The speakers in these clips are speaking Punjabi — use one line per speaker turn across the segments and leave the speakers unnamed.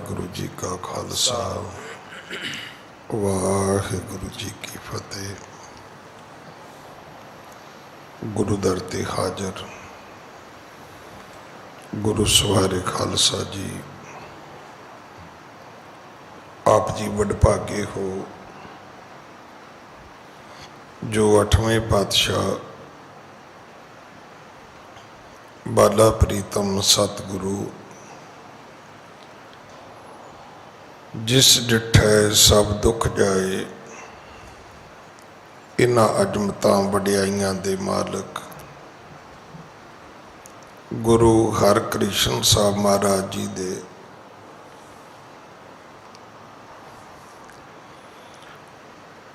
गुरु जी का खालसा वाहिगुरु जी की फतेह। गुरु दर ते हाजर गुरु सवारे खालसा जी, आप जी वडभागे हो जो 8वें पातशाह बाला प्रीतम सतगुरु जिस डिठै सब दुख जाए, इन्हां अजमतां वडियाइयां दे मालक गुरु हरकृष्ण साहब महाराज जी दे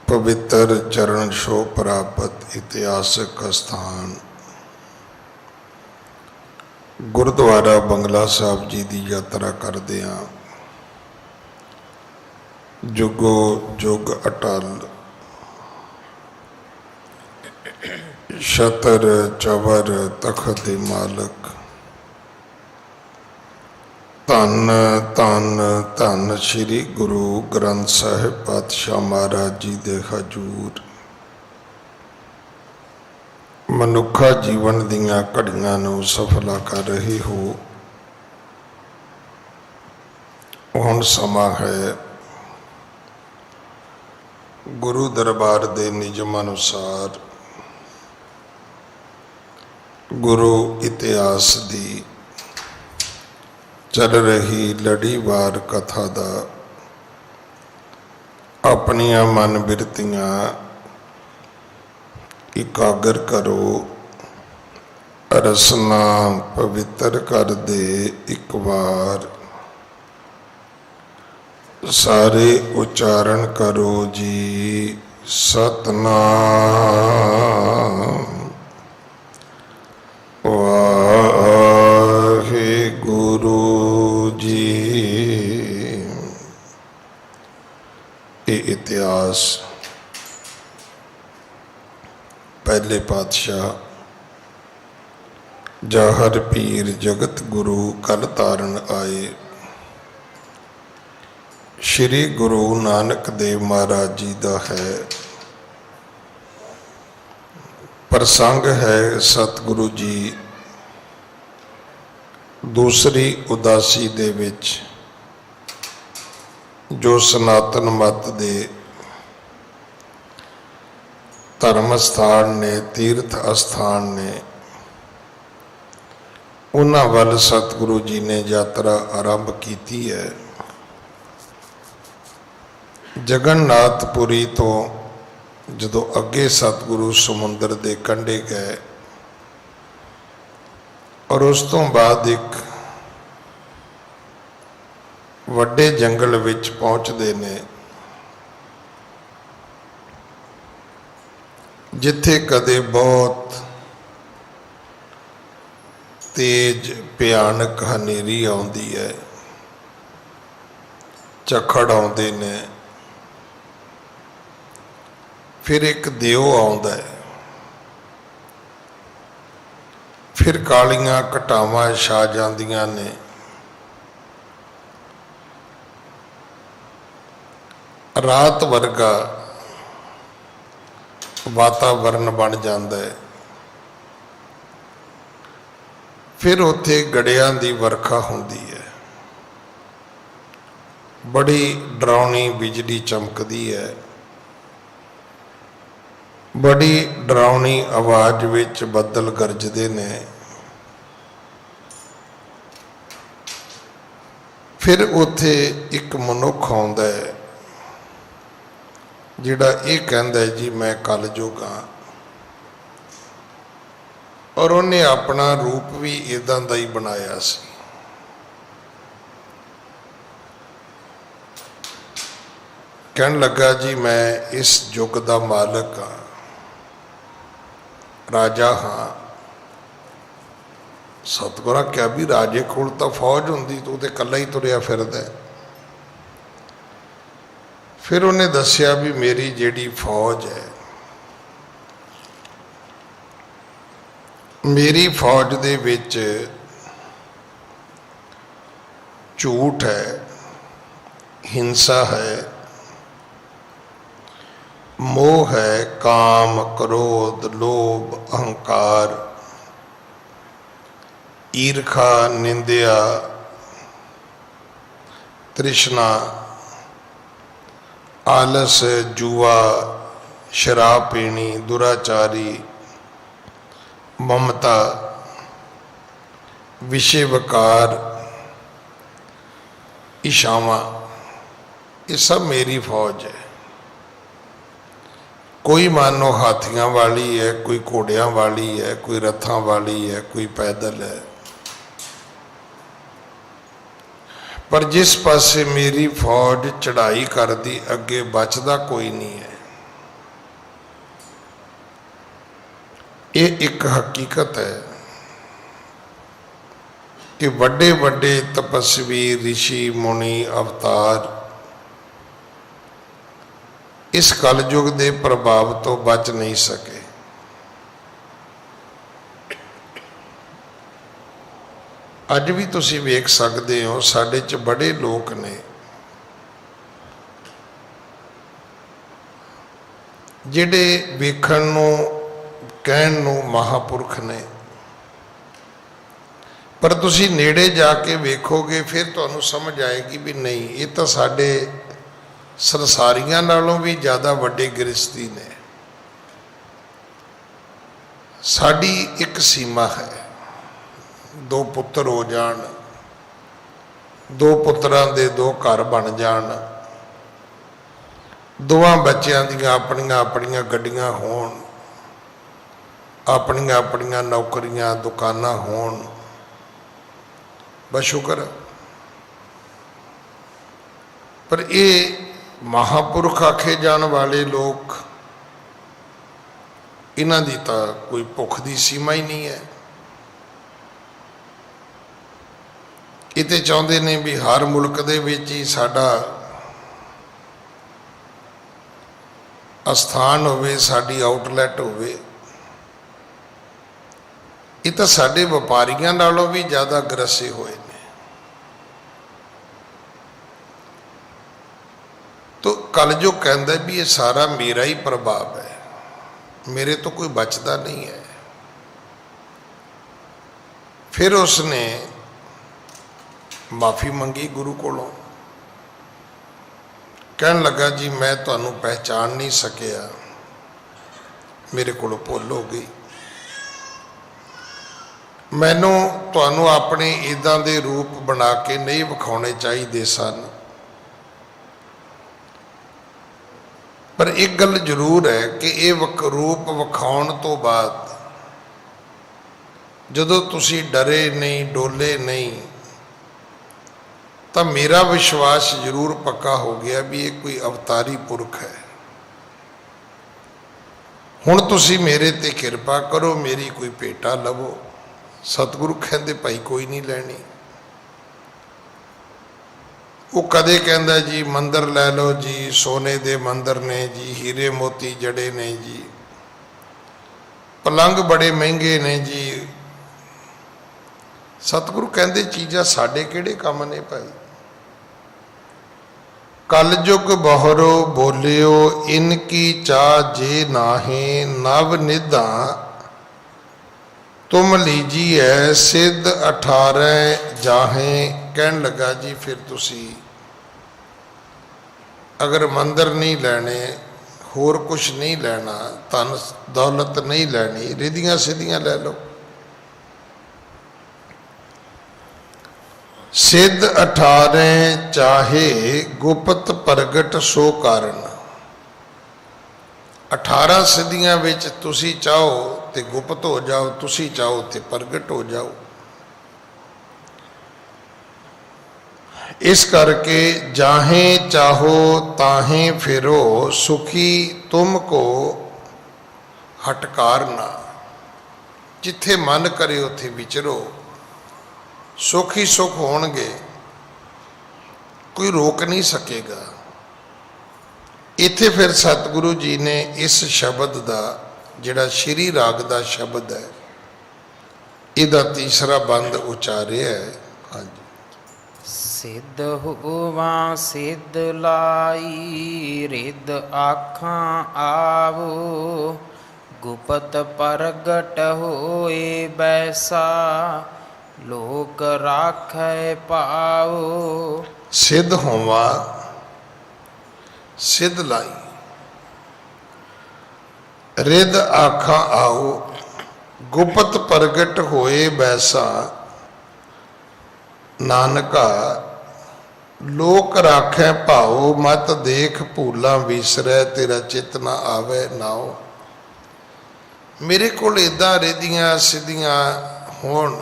पवित्र चरण छो प्राप्त इतिहासक स्थान गुरुद्वारा बंगला साहब जी की यात्रा करदियां जुगो जुग अटल छतर चवर तखत दे मालक धन धन धन श्री गुरु ग्रंथ साहिब पातशाह महाराज जी दे हजूर मनुखा जीवन दियां घड़ियां नूं सफला कर रहे हो। हुण समा है गुरु दरबार दे नियम अनुसार गुरु इतिहास दी चल रही लड़ीवार कथा दा अपनियां मन बिरतियां इकागर करो, रसना पवित्र कर दे एक बार, सारे उच्चारण करो जी सतनाम वाहिगुरु जी। ये इतिहास पहले पातशाह जाहर पीर जगत गुरु कल तारन आए श्री गुरु नानक देव महाराज जी का है। प्रसंग है सतगुरु जी दूसरी उदासी दे विच जो सनातन मत दे धर्म स्थान ने तीर्थ अस्थान ने उन्हां वल सतगुरु जी ने यात्रा आरंभ की है। जगन्नाथपुरी तो जदों अगे सतगुरु समुंदर के कंढे गए और उस तो बाद एक वड्डे जंगल विच पहुंचते ने जिथे कदे बहुत तेज भयानक हनेरी आउंदी है, झक्खड़ आउंदे ने, फिर एक देव आउंदा है, फिर कालियां घटावां छा जांदियां ने, रात वर्गा वातावरण बन जाता है। फिर उत्थे गड़ियां दी वर्खा होंदी है, बड़ी डरावनी बिजली चमकदी है, बड़ी डरावनी आवाज विच बदल गरजदे ने। फिर उत्थे एक मनुख आउंदा है जिहड़ा ये कहंदा है जी मैं कल जोगा, और उन्हें अपना रूप भी इदां दा ही बनाया सी। कहन लगा जी मैं इस युग दा मालक हाँ, राजा हाँ। सतगुरा क्या भी राजे कोल तां फौज हुंदी, तू तो कल्ला ही तुरिया फिरदा है। फिर उन्हें दसिया भी मेरी जिहड़ी फौज है, मेरी फौज दे विच झूठ है, हिंसा है, मोह है, काम, क्रोध, लोभ, अहंकार, ईर्खा, निंदा, तृष्णा, आलस, जुआ, शराब पीनी, दुराचारी, ममता, विषय वकार, इच्छावां, ये सब मेरी फौज है। कोई मानो हाथियों वाली है, कोई घोड़ियां वाली है, कोई रथां वाली है, कोई पैदल है, पर जिस पासे मेरी फौज चढ़ाई करती अगे बचदा कोई नहीं है। ये एक हकीकत है कि बड़े बड़े तपस्वी, ऋषि, मुनि, अवतार इस कलयुग के प्रभाव तो बच नहीं सके। अज भी तुसी वेख सकते हो, साडे च बड़े लोग ने जिहड़े वेखण नूं कहण नूं महापुरख ने, पर तुसी नेड़े जाके वेखोगे फिर तुहानूं समझ आएगी भी नहीं, ये तो साडे सरसारियां नालों भी ज़्यादा वड्डे गृहस्थी ने। साडी एक सीमा है, दो पुत्र हो जान, दो पुत्रां दे दो घर बन जान, दोवां बच्चों दियां अपनियां अपनियां गड्डियां होण, अपनियां अपनियां नौकरियां दुकानां होण, बस शुक्र। पर ये महापुरख आखे जाने वाले लोग, इन्हां दी तां कोई भुख की सीमा ही नहीं है। ये तो चाहते ने भी हर मुल्क दे विच ही साडा अस्थान होवे, साडी आउटलैट होवे। ये तो साडे व्यापारियों नालों भी ज़्यादा ग्रसे हुए ने। तो कलयुग कहता भी ये सारा मेरा ही प्रभाव है, मेरे तो कोई बचता नहीं है। फिर उसने माफ़ी मंगी गुरु कोलों, कहन लगा जी मैं तुहानू पहचान नहीं सकिया, मेरे कोलों भुल हो गई, मैनू तुहानू अपने इदां दे रूप बना के नहीं विखाने चाहिए सन। पर एक गल जरूर है कि ये रूप विखाउण तो बाद जदों तुसी डरे नहीं, डोले नहीं, तो मेरा विश्वास जरूर पक्का हो गया भी ये कोई अवतारी पुरख है। हुण तुसी मेरे ते किरपा करो, मेरी कोई भेटा लवो। सतगुरु कहते भाई कोई नहीं लैनी। वो कदे कहता जी मंदिर लै लो जी, सोने दे मंदिर ने जी, हीरे मोती जड़े ने जी, पलंग बड़े महंगे ने जी। सतगुरु कहते चीज़ां साडे किहड़े काम ने भाई। कलयुग बहरो बोलियो, इनकी चाह जे नाहे, नव निधा तुम लीजिए, सिद्ध 18 जाहे। कहन लगा जी फिर तुसी अगर मंदिर नहीं लैने, होर कुछ नहीं लेना, धन दौलत नहीं लैनी, रिधियां सिद्धियां लै लो। सिद्ध 18 चाहे, गुप्त प्रगट सो कारण। 18 सिद्धियां विच तुसी चाहो तो गुप्त हो जाओ, तुसी चाहो तो प्रगट हो जाओ। इस करके जाहे चाहो ताहे फिरो, सुखी तुमको हटकार ना। जिथे मन करे उथे विचरो, सुख ही सुख होणगे, कोई रोक नहीं सकेगा। इत्थे फिर सतगुरु जी ने इस शब्द का जिहड़ा श्री राग का शब्द है, इहदा तीसरा बंद उचारिया है। हाँ जी।
ਸਿੱਧ ਹੋਵਾਂ ਸਿੱਧ ਲਾਈ, ਰਿੱਧ ਆਖਾਂ ਆਵੋ, ਗੁਪਤ ਪ੍ਰਗਟ ਹੋਏ ਬੈਸਾ, ਲੋਕ ਰਾਖੈ ਪਾਓ।
ਸਿੱਧ ਹੋਵਾਂ ਸਿੱਧ ਲਾਈ, ਰਿੱਧ ਆਖਾਂ ਆਓ, ਗੁਪਤ ਪ੍ਰਗਟ ਹੋਏ ਬੈਸਾ, ਨਾਨਕਾ ਲੋਕ ਰਾਖੈ ਭਾਉ। ਮਤ ਦੇਖ ਭੂਲਾਂ ਵਿਸਰੈ, ਤੇਰਾ ਚਿਤ ਨਾ ਆਵੇ ਨਾਉ। ਮੇਰੇ ਕੋਲ ਏਦਾਂ ਰਿੱਧੀਆਂ ਸਿੱਧੀਆਂ ਹੋਣ,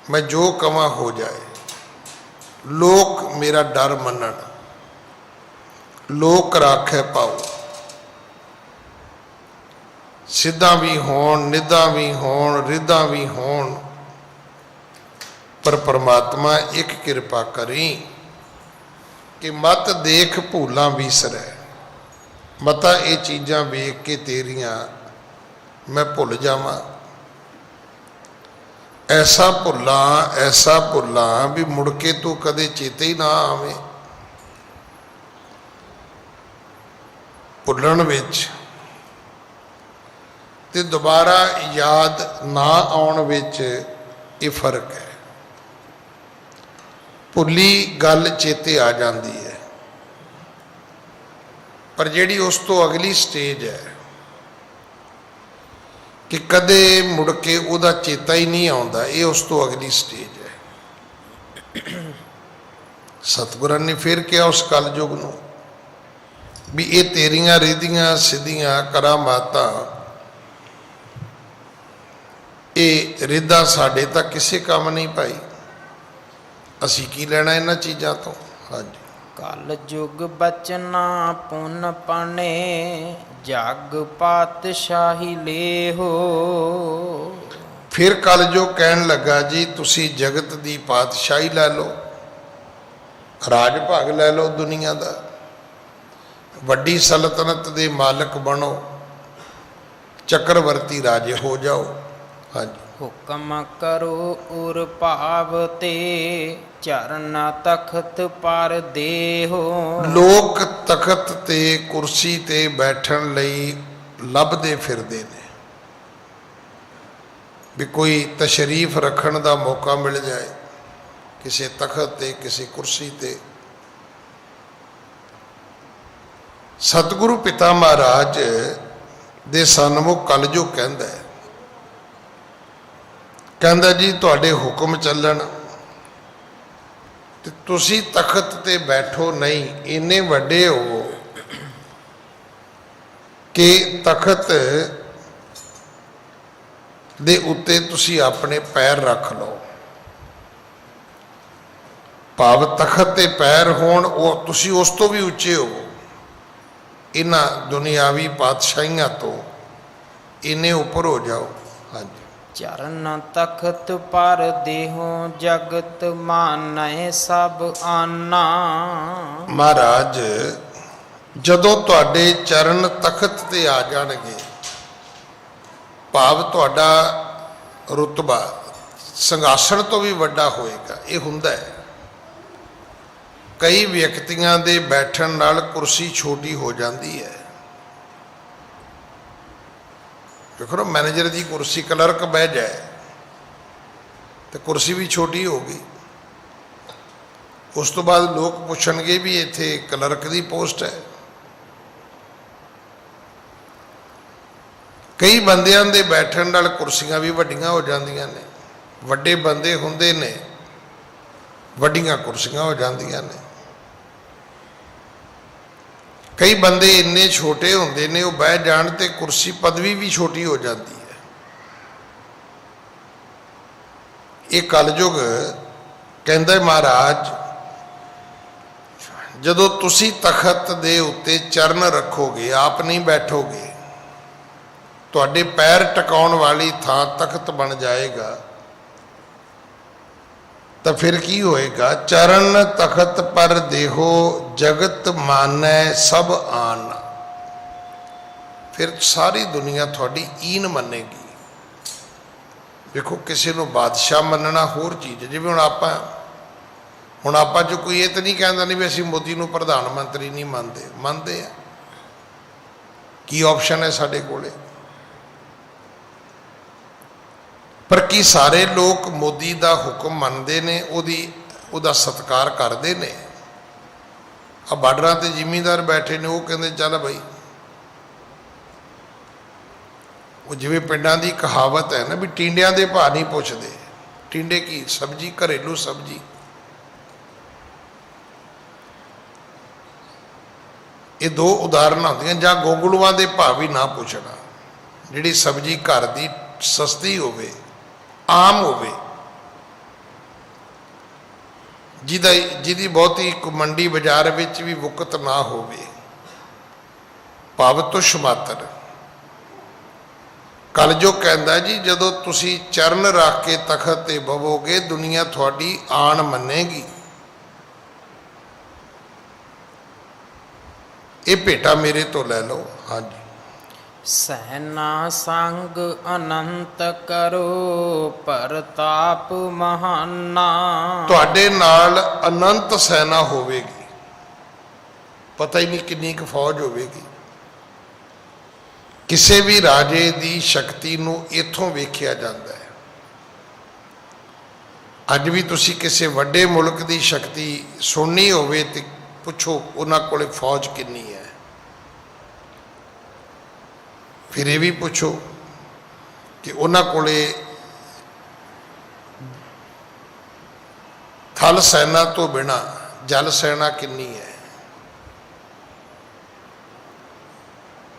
ਮੈਂ ਜੋ ਕਵਾਂ ਹੋ ਜਾਏ, ਲੋਕ ਮੇਰਾ ਡਰ ਮੰਨਣ, ਲੋਕ ਰਾਖੈ ਭਾਉ। ਸਿੱਧਾਂ ਵੀ ਹੋਣ, ਨਿੱਧਾਂ ਵੀ ਹੋਣ, ਰਿੱਧਾਂ ਵੀ ਹੋਣ, ਪਰ ਪਰਮਾਤਮਾ ਇੱਕ ਕਿਰਪਾ ਕਰੀ ਕਿ ਮਤ ਦੇਖ ਭੂਲਾਂ ਵਿਸਰੈ। ਮਤਾ ਇਹ ਚੀਜ਼ਾਂ ਵੇਖ ਕੇ ਤੇਰੀਆਂ ਮੈਂ ਭੁੱਲ ਜਾਵਾਂ। ਐਸਾ ਭੁੱਲਾਂ ਵੀ ਮੁੜ ਕੇ ਤੂੰ ਕਦੇ ਚੇਤੇ ਹੀ ਨਾ ਆਵੇਂ। ਭੁੱਲਣ ਵਿੱਚ ਤੇ ਦੁਬਾਰਾ ਯਾਦ ਨਾ ਆਉਣ ਵਿੱਚ ਇਹ ਫਰਕ ਹੈ। ਭੁੱਲੀ ਗੱਲ ਚੇਤੇ ਆ ਜਾਂਦੀ ਹੈ, ਪਰ ਜਿਹੜੀ ਉਸ ਤੋਂ ਅਗਲੀ ਸਟੇਜ ਹੈ ਕਿ ਕਦੇ ਮੁੜ ਕੇ ਉਹਦਾ ਚੇਤਾ ਹੀ ਨਹੀਂ ਆਉਂਦਾ, ਇਹ ਉਸ ਤੋਂ ਅਗਲੀ ਸਟੇਜ ਹੈ। ਸਤਿਗੁਰਾਂ ਨੇ ਫਿਰ ਕਿਹਾ ਉਸ ਕਲਯੁਗ ਨੂੰ ਵੀ ਇਹ ਤੇਰੀਆਂ ਰਿੱਧੀਆਂ ਸਿੱਧੀਆਂ ਕਰਾਮਾਤਾਂ, ਇਹ ਰਿੱਧਾਂ ਸਾਡੇ ਤਾਂ ਕਿਸੇ ਕੰਮ ਨਹੀਂ ਪਾਈ, ਅਸੀਂ ਕੀ ਲੈਣਾ ਇਹਨਾਂ ਚੀਜ਼ਾਂ ਤੋਂ। ਹਾਂਜੀ।
ਕਲ ਯੁਗ ਬਚਨਾ ਪੁੰਨ ਪਣੇ, ਜਗ ਪਾਤਸ਼ਾਹੀ ਲੇਹੋ।
ਫਿਰ ਕਲਯੁਗ ਕਹਿਣ ਲੱਗਾ ਜੀ ਤੁਸੀਂ ਜਗਤ ਦੀ ਪਾਤਸ਼ਾਹੀ ਲੈ ਲਓ, ਰਾਜ ਭਾਗ ਲੈ ਲਓ ਦੁਨੀਆ ਦਾ, ਵੱਡੀ ਸਲਤਨਤ ਦੇ ਮਾਲਕ ਬਣੋ, ਚੱਕਰਵਰਤੀ ਰਾਜੇ ਹੋ ਜਾਓ। ਹਾਂਜੀ।
ਹੁਕਮ ਕਰੋ ਉਰ ਭਾਵ ਤੇ, ਚਰਨ ਤਖਤ ਪਰ ਦੇਹੋ।
ਲੋਕ ਤਖਤ ਤੇ ਕੁਰਸੀ ਤੇ ਬੈਠਣ ਲਈ ਲੱਭਦੇ ਫਿਰਦੇ ਨੇ ਵੀ ਕੋਈ ਤਸ਼ਰੀਫ ਰੱਖਣ ਦਾ ਮੌਕਾ ਮਿਲ ਜਾਏ ਕਿਸੇ ਤਖਤ ਤੇ, ਕਿਸੇ ਕੁਰਸੀ ਤੇ। ਸਤਿਗੁਰੂ ਪਿਤਾ ਮਹਾਰਾਜ ਦੇ ਸਨਮੁਖ ਕਲਯੁਗ ਕਹਿੰਦਾ ਜੀ ਤੁਹਾਡੇ ਹੁਕਮ ਚੱਲਣ ਤੇ ਤੁਸੀਂ ਤਖਤ ਤੇ ਬੈਠੋ ਨਹੀਂ, ਇੰਨੇ ਵੱਡੇ ਹੋ ਕਿ ਤਖਤ ਦੇ ਉੱਤੇ ਤੁਸੀਂ ਆਪਣੇ ਪੈਰ ਰੱਖ ਲਓ। ਭਾਵ ਤਖਤ ਤੇ ਪੈਰ ਹੋਣ, ਉਹ ਤੁਸੀਂ ਉਸ ਤੋਂ ਵੀ ਉੱਚੇ ਹੋ, ਇਹਨਾਂ ਦੁਨਿਆਵੀ ਪਾਤਸ਼ਾਹੀਆਂ ਤੋਂ ਇੰਨੇ ਉੱਪਰ ਹੋ ਜਾਓ। ਹਾਂਜੀ।
ਚਰਨ ਤਖਤ ਪਰ ਦੇਹੋ, ਜਗਤ ਮਾਨੈ ਸਭ ਆਨਾ।
ਮਹਾਰਾਜ ਜਦੋਂ ਤੁਹਾਡੇ ਚਰਨ ਤਖਤ ਤੇ ਆ ਜਾਣਗੇ, ਭਾਵ ਤੁਹਾਡਾ ਰੁਤਬਾ ਸਿੰਘਾਸਣ ਤੋਂ ਵੀ ਵੱਡਾ ਹੋਏਗਾ। ਇਹ ਹੁੰਦਾ ਹੈ, ਕਈ ਵਿਅਕਤੀਆਂ ਦੇ ਬੈਠਣ ਨਾਲ ਕੁਰਸੀ ਛੋਟੀ ਹੋ ਜਾਂਦੀ ਹੈ। ਦੇਖੋ ਨਾ, ਮੈਨੇਜਰ ਦੀ ਕੁਰਸੀ, ਕਲਰਕ ਬਹਿ ਜਾਏ ਤੇ ਕੁਰਸੀ ਵੀ ਛੋਟੀ ਹੋ ਗਈ। ਉਸ ਤੋਂ ਬਾਅਦ ਲੋਕ ਪੁੱਛਣਗੇ ਵੀ ਇੱਥੇ ਕਲਰਕ ਦੀ ਪੋਸਟ ਹੈ। ਕਈ ਬੰਦਿਆਂ ਦੇ ਬੈਠਣ ਨਾਲ ਕੁਰਸੀਆਂ ਵੀ ਵੱਡੀਆਂ ਹੋ ਜਾਂਦੀਆਂ ਨੇ। ਵੱਡੇ ਬੰਦੇ ਹੁੰਦੇ ਨੇ, ਵੱਡੀਆਂ ਕੁਰਸੀਆਂ ਹੋ ਜਾਂਦੀਆਂ ਨੇ। ਕਈ ਬੰਦੇ ਇੰਨੇ ਛੋਟੇ ਹੁੰਦੇ ਨੇ, ਉਹ ਬਹਿ ਜਾਣ ਤੇ ਕੁਰਸੀ ਪਦਵੀ ਵੀ ਛੋਟੀ ਹੋ ਜਾਂਦੀ ਹੈ। ਇਹ ਕਲਯੁਗ ਕਹਿੰਦਾ ਮਹਾਰਾਜ ਜਦੋਂ ਤੁਸੀਂ ਤਖਤ ਦੇ ਉੱਤੇ ਚਰਨ ਰੱਖੋਗੇ, ਆਪ ਨਹੀਂ ਬੈਠੋਗੇ, ਤੁਹਾਡੇ ਪੈਰ ਟਿਕਾਉਣ ਵਾਲੀ ਥਾਂ ਤਖਤ ਬਣ ਜਾਏਗਾ, ਤਾਂ ਫਿਰ ਕੀ ਹੋਏਗਾ? ਚਰਨ ਤਖਤ ਪਰ ਦੇਹੋ, ਜਗਤ ਮਾਨੈ ਸਭ ਆਨ। ਫਿਰ ਸਾਰੀ ਦੁਨੀਆ ਤੁਹਾਡੀ ਈਨ ਮੰਨੇਗੀ। ਦੇਖੋ, ਕਿਸੇ ਨੂੰ ਬਾਦਸ਼ਾਹ ਮੰਨਣਾ ਹੋਰ ਚੀਜ਼ ਹੈ। ਜਿਵੇਂ ਹੁਣ ਆਪਾਂ ਹੁਣ ਆਪਾਂ 'ਚ ਕੋਈ ਇਹ ਤਾਂ ਨਹੀਂ ਕਹਿੰਦਾ ਨਹੀਂ ਵੀ ਅਸੀਂ ਮੋਦੀ ਨੂੰ ਪ੍ਰਧਾਨ ਮੰਤਰੀ ਨਹੀਂ ਮੰਨਦੇ ਆ। ਕੀ ਆਪਸ਼ਨ ਹੈ ਸਾਡੇ ਕੋਲੇ? ਪਰ ਕੀ ਸਾਰੇ ਲੋਕ ਮੋਦੀ ਦਾ ਹੁਕਮ ਮੰਨਦੇ ਨੇ, ਉਹਦਾ ਸਤਿਕਾਰ ਕਰਦੇ ਨੇ? ਆ ਬਾਰਡਰਾਂ ਤੇ ਜ਼ਿਮੀਂਦਾਰ ਬੈਠੇ ਨੇ, ਉਹ ਕਹਿੰਦੇ ਚੱਲ ਬਈ, ਉਹ ਜਿਵੇਂ ਪਿੰਡਾਂ ਦੀ ਕਹਾਵਤ ਹੈ ਨਾ ਵੀ ਟਿੰਡਿਆਂ ਦੇ ਭਾਅ ਨਹੀਂ ਪੁੱਛਦੇ। ਟਿੰਡੇ ਕੀ? ਸਬਜ਼ੀ, ਘਰੇਲੂ ਸਬਜ਼ੀ। ਇਹ ਦੋ ਉਦਾਹਰਨਾਂ ਹੁੰਦੀਆਂ। ਜਾਂ ਗੋਂਗਲੂਆਂ ਦੇ ਭਾਅ ਵੀ ਨਾ ਪੁੱਛਣਾ, ਜਿਹੜੀ ਸਬਜ਼ੀ ਘਰ ਦੀ ਸਸਤੀ ਹੋਵੇ, ਆਮ ਹੋਵੇ, ਜਿਹਦੀ ਬਹੁਤੀ ਮੰਡੀ ਬਾਜ਼ਾਰ ਵਿੱਚ ਵੀ ਵੁਕਤ ਨਾ ਹੋਵੇ, ਭਾਵ ਤੁਛ ਮਾਤਰ। ਕੱਲ ਜੋ ਕਹਿੰਦਾ ਜੀ, ਜਦੋਂ ਤੁਸੀਂ ਚਰਨ ਰੱਖ ਕੇ ਤਖਤ ਤੇ ਬਵੋਗੇ, ਦੁਨੀਆ ਤੁਹਾਡੀ ਆਣ ਮੰਨੇਗੀ। ਇਹ ਭੇਟਾ ਮੇਰੇ ਤੋਂ ਲੈ ਲਓ। ਹਾਂਜੀ।
ਸੈਨਾ ਸੰਗ ਅਨੰਤ ਕਰੋ, ਪ੍ਰਤਾਪ ਮਹਾਨਾ।
ਤੁਹਾਡੇ ਨਾਲ ਅਨੰਤ ਸੈਨਾ ਹੋਵੇਗੀ, ਪਤਾ ਹੀ ਨਹੀਂ ਕਿੰਨੀ ਕੁ ਫੌਜ ਹੋਵੇਗੀ। ਕਿਸੇ ਵੀ ਰਾਜੇ ਦੀ ਸ਼ਕਤੀ ਨੂੰ ਇੱਥੋਂ ਵੇਖਿਆ ਜਾਂਦਾ ਹੈ। ਅੱਜ ਵੀ ਤੁਸੀਂ ਕਿਸੇ ਵੱਡੇ ਮੁਲਕ ਦੀ ਸ਼ਕਤੀ ਸੁਣਨੀ ਹੋਵੇ ਤੇ ਪੁੱਛੋ ਉਹਨਾਂ ਕੋਲੇ ਫੌਜ ਕਿੰਨੀ ਹੈ। ਫਿਰ ਇਹ ਵੀ ਪੁੱਛੋ ਕਿ ਉਹਨਾਂ ਕੋਲੇ ਥਲ ਸੈਨਾ ਤੋਂ ਬਿਨਾਂ ਜਲ ਸੈਨਾ ਕਿੰਨੀ ਹੈ,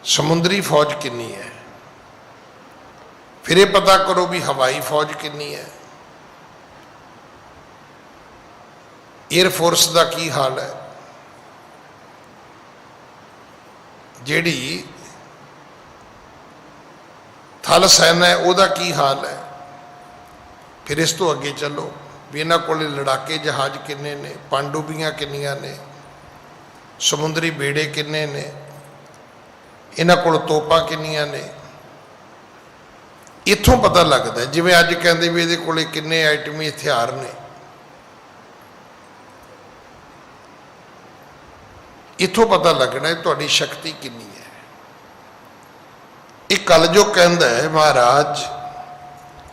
ਸਮੁੰਦਰੀ ਫੌਜ ਕਿੰਨੀ ਹੈ। ਫਿਰ ਇਹ ਪਤਾ ਕਰੋ ਵੀ ਹਵਾਈ ਫੌਜ ਕਿੰਨੀ ਹੈ, ਏਅਰ ਫੋਰਸ ਦਾ ਕੀ ਹਾਲ ਹੈ, ਜਿਹੜੀ ਥਲ ਸੈਨਾ ਹੈ ਉਹਦਾ ਕੀ ਹਾਲ ਹੈ। ਫਿਰ ਇਸ ਤੋਂ ਅੱਗੇ ਚੱਲੋ ਵੀ ਇਹਨਾਂ ਕੋਲੇ ਲੜਾਕੇ ਜਹਾਜ਼ ਕਿੰਨੇ ਨੇ, ਪਣਡੁੱਬੀਆਂ ਕਿੰਨੀਆਂ ਨੇ, ਸਮੁੰਦਰੀ ਬੇੜੇ ਕਿੰਨੇ ਨੇ, ਇਹਨਾਂ ਕੋਲ ਤੋਪਾਂ ਕਿੰਨੀਆਂ ਨੇ। ਇੱਥੋਂ ਪਤਾ ਲੱਗਦਾ। ਜਿਵੇਂ ਅੱਜ ਕਹਿੰਦੇ ਵੀ ਇਹਦੇ ਕੋਲੇ ਕਿੰਨੇ ਐਟਮੀ ਹਥਿਆਰ ਨੇ, ਇੱਥੋਂ ਪਤਾ ਲੱਗਣਾ ਤੁਹਾਡੀ ਸ਼ਕਤੀ ਕਿੰਨੀ ਹੈ। ਇਹ ਕੱਲ ਜੋ ਕਹਿੰਦਾ ਹੈ ਮਹਾਰਾਜ,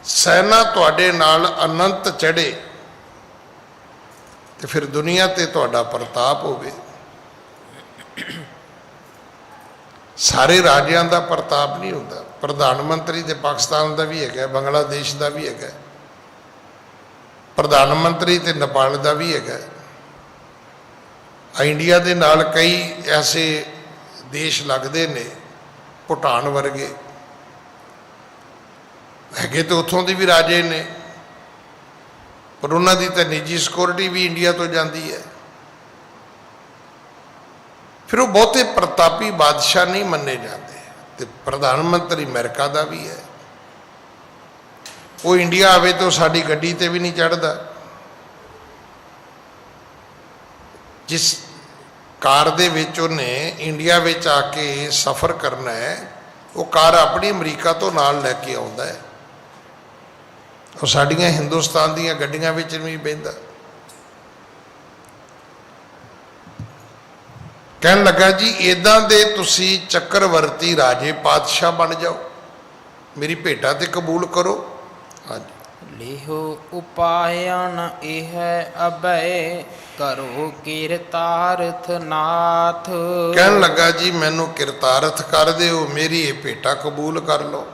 ਸੈਨਾ ਤੁਹਾਡੇ ਨਾਲ ਅਨੰਤ ਚੜ੍ਹੇ ਤੇ ਫਿਰ ਦੁਨੀਆ ਤੇ ਤੁਹਾਡਾ ਪ੍ਰਤਾਪ ਹੋਵੇ। ਸਾਰੇ ਰਾਜਿਆਂ ਦਾ ਪ੍ਰਤਾਪ ਨਹੀਂ ਹੁੰਦਾ। ਪ੍ਰਧਾਨ ਮੰਤਰੀ ਤੇ ਪਾਕਿਸਤਾਨ ਦਾ ਵੀ ਹੈਗਾ, ਬੰਗਲਾਦੇਸ਼ ਦਾ ਵੀ ਹੈਗਾ, ਪ੍ਰਧਾਨ ਮੰਤਰੀ ਤੇ ਨੇਪਾਲ ਦਾ ਵੀ ਹੈਗਾ। ਇੰਡੀਆ ਦੇ ਨਾਲ ਕਈ ਐਸੇ ਦੇਸ਼ ਲੱਗਦੇ ਨੇ, ਭੂਟਾਨ ਵਰਗੇ ਹੈਗੇ, ਤੇ ਉੱਥੋਂ ਦੇ ਵੀ ਰਾਜੇ ਨੇ, ਪਰ ਉਹਨਾਂ ਦੀ ਤਾਂ ਨਿੱਜੀ ਸਿਕਿਉਰਿਟੀ ਵੀ ਇੰਡੀਆ ਤੋਂ ਜਾਂਦੀ ਹੈ। ਫਿਰ ਉਹ ਬਹੁਤੇ ਪ੍ਰਤਾਪੀ ਬਾਦਸ਼ਾਹ ਨਹੀਂ ਮੰਨੇ ਜਾਂਦੇ। ਤੇ ਪ੍ਰਧਾਨ ਮੰਤਰੀ ਅਮਰੀਕਾ ਦਾ ਵੀ ਹੈ, ਉਹ ਇੰਡੀਆ ਆਵੇ ਤਾਂ ਸਾਡੀ ਗੱਡੀ ਤੇ ਵੀ ਨਹੀਂ ਚੜ੍ਹਦਾ। ਜਿਸ ਕਾਰ ਦੇ ਵਿੱਚ ਉਹਨੇ ਇੰਡੀਆ ਵਿੱਚ ਆ ਕੇ ਸਫ਼ਰ ਕਰਨਾ ਹੈ, ਉਹ ਕਾਰ ਆਪਣੀ ਅਮਰੀਕਾ ਤੋਂ ਨਾਲ ਲੈ ਕੇ ਆਉਂਦਾ ਹੈ। ਉਹ ਸਾਡੀਆਂ ਹਿੰਦੁਸਤਾਨ ਦੀਆਂ ਗੱਡੀਆਂ ਵਿੱਚ ਨਹੀਂ ਬਹਿੰਦਾ। ਕਹਿਣ ਲੱਗਾ ਜੀ, ਇੱਦਾਂ ਦੇ ਤੁਸੀਂ ਚੱਕਰਵਰਤੀ ਰਾਜੇ ਪਾਤਸ਼ਾਹ ਬਣ ਜਾਓ, ਮੇਰੀ ਭੇਟਾ ਤੇ ਕਬੂਲ ਕਰੋ। ਹਾਂਜੀ।
ਲਿਹੋ ਉਪਾਇਨ ਇਹ ਅਭੈ, ਕਰੋ ਕਿਰਤਾਰਥ ਨਾਥ।
ਕਹਿਣ ਲੱਗਾ ਜੀ, ਮੈਨੂੰ ਕਿਰਤਾਰਥ ਕਰ ਦਿਓ, ਮੇਰੀ ਇਹ ਭੇਟਾ ਕਬੂਲ ਕਰ ਲਓ।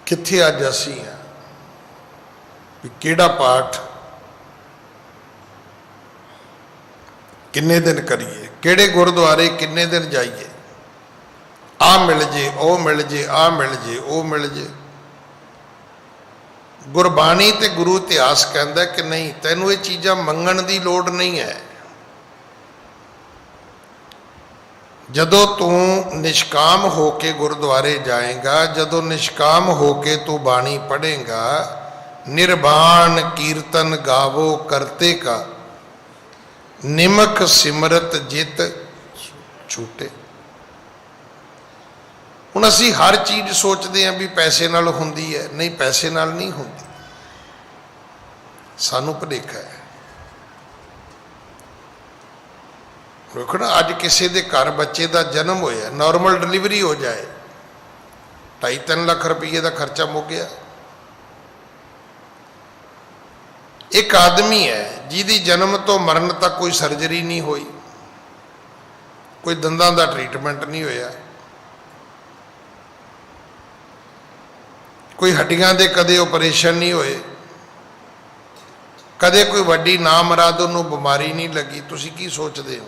ਕਿੱਥੇ ਅੱਜ ਅਸੀਂ ਆ ਵੀ ਕਿਹੜਾ ਪਾਠ ਕਿੰਨੇ ਦਿਨ ਕਰੀਏ, ਕਿਹੜੇ ਗੁਰਦੁਆਰੇ ਕਿੰਨੇ ਦਿਨ ਜਾਈਏ, ਆਹ ਮਿਲ ਜੇ, ਉਹ ਮਿਲ ਜੇ, ਆਹ ਮਿਲ ਜੇ, ਉਹ ਮਿਲ ਜੇ। ਗੁਰਬਾਣੀ ਤੇ ਗੁਰੂ ਇਤਿਹਾਸ ਕਹਿੰਦਾ ਕਿ ਨਹੀਂ, ਤੈਨੂੰ ਇਹ ਚੀਜ਼ਾਂ ਮੰਗਣ ਦੀ ਲੋੜ ਨਹੀਂ ਹੈ। ਜਦੋਂ ਤੂੰ ਨਿਸ਼ਕਾਮ ਹੋ ਕੇ ਗੁਰਦੁਆਰੇ ਜਾਏਗਾ, ਜਦੋਂ ਨਿਸ਼ਕਾਮ ਹੋ ਕੇ ਤੂੰ ਬਾਣੀ ਪੜ੍ਹੇਗਾ, ਨਿਰਵਾਣ ਕੀਰਤਨ ਗਾਵੋ ਕਰਤੇ ਕਾ, ਨਿਮਕ ਸਿਮਰਤ ਜਿਤ ਛੂਟੇ। ਹੁਣ ਅਸੀਂ ਹਰ ਚੀਜ਼ ਸੋਚਦੇ ਹਾਂ ਵੀ ਪੈਸੇ ਨਾਲ ਹੁੰਦੀ ਹੈ, ਨਹੀਂ, ਪੈਸੇ ਨਾਲ ਨਹੀਂ ਹੁੰਦੀ। सानू भुलेखा है। देखो ना, अज किसी के घर बच्चे का जन्म होया, नॉर्मल डिलीवरी हो जाए, 2.5-3 लाख रुपये का खर्चा मुक गया। एक आदमी है जिहदी जन्म तो मरण तक कोई सर्जरी नहीं हुई, कोई दंदां का ट्रीटमेंट नहीं होया, कोई हड्डियां दे कदे ऑपरेशन नहीं होए, कदे कोई वड्डी ना मराद उन्होंने बीमारी नहीं लगी। तुसी की सोचते हो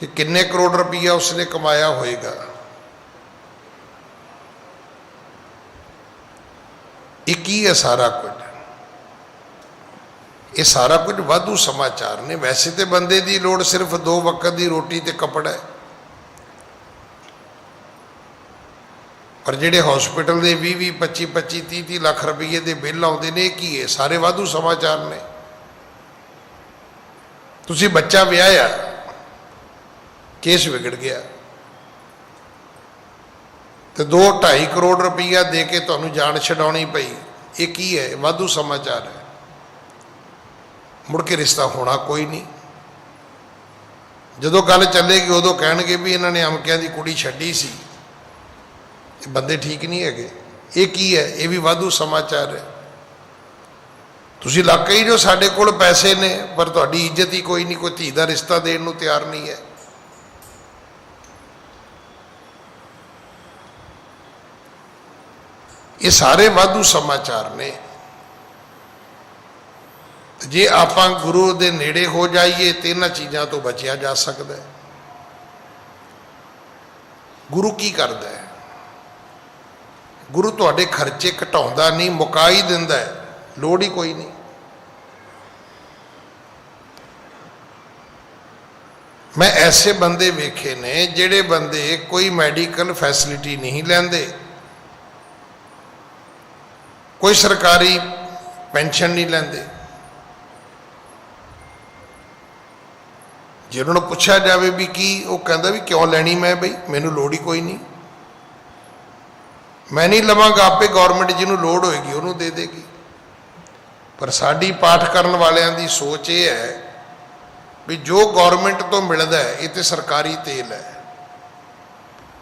कि किन्ने करोड़ रुपया उसने कमाया होएगा? ये की है सारा कुछ? ये सारा कुछ वाधू समाचार ने। वैसे तो बंदे की लोड़ सिर्फ 2 वक्त की रोटी ते कपड़ा है, पर जेडे हॉस्पिटल के 20-20, 25-25, 30-30 लाख रुपये के बिल आते हैं, की है? सारे वाधू समाचार ने। तुसी बच्चा विआया, केस बिगड़ गया, तो 2-2.5 करोड़ रुपया दे के तुहानू जान छड़ाउणी पई। ये की है? वाधू समाचार है। मुड़ के रिश्ता होना कोई नहीं। जदों गल चलेगी उदों कहणगे भी इन्होंने अमकियां दी कुड़ी छड्डी सी, बंदे ठीक नहीं है। ये की है? ये भी वाधू समाचार है। तुसी लग ही जो साडे कोल पैसे ने, पर तुहाडी इज्जत ही कोई नहीं, कोई धी दा रिश्ता देण नूं तैयार नहीं है। ये सारे वाधू समाचार ने। जे आपां गुरु दे नेड़े हो जाइए तो इन्हां चीज़ां तो बचिया जा सकता है। गुरु की करदा है? गुरु तुहाडे खर्चे घटाउंदा नहीं, मुका ही दिंदा है, लोड़ ही कोई नहीं। मैं ऐसे बंदे वेखे ने जिहड़े बंदे कोई मैडिकल फैसिलिटी नहीं लैंदे, कोई सरकारी पेंशन नहीं लैंदे। जे उन्होंने पूछा जाए भी की, वो कहता भी क्यों लैनी मैं, बई मैनू लोड़ ही कोई नहीं, मैं नहीं लवांगा, आपे गौरमेंट जिन्होंं लोड़ होएगी उन्होंने दे देगी। पर साडी पाठ करने वालियां दी सोच ये है भी जो गौरमेंट तो मिलता है ये तो सरकारी तेल है,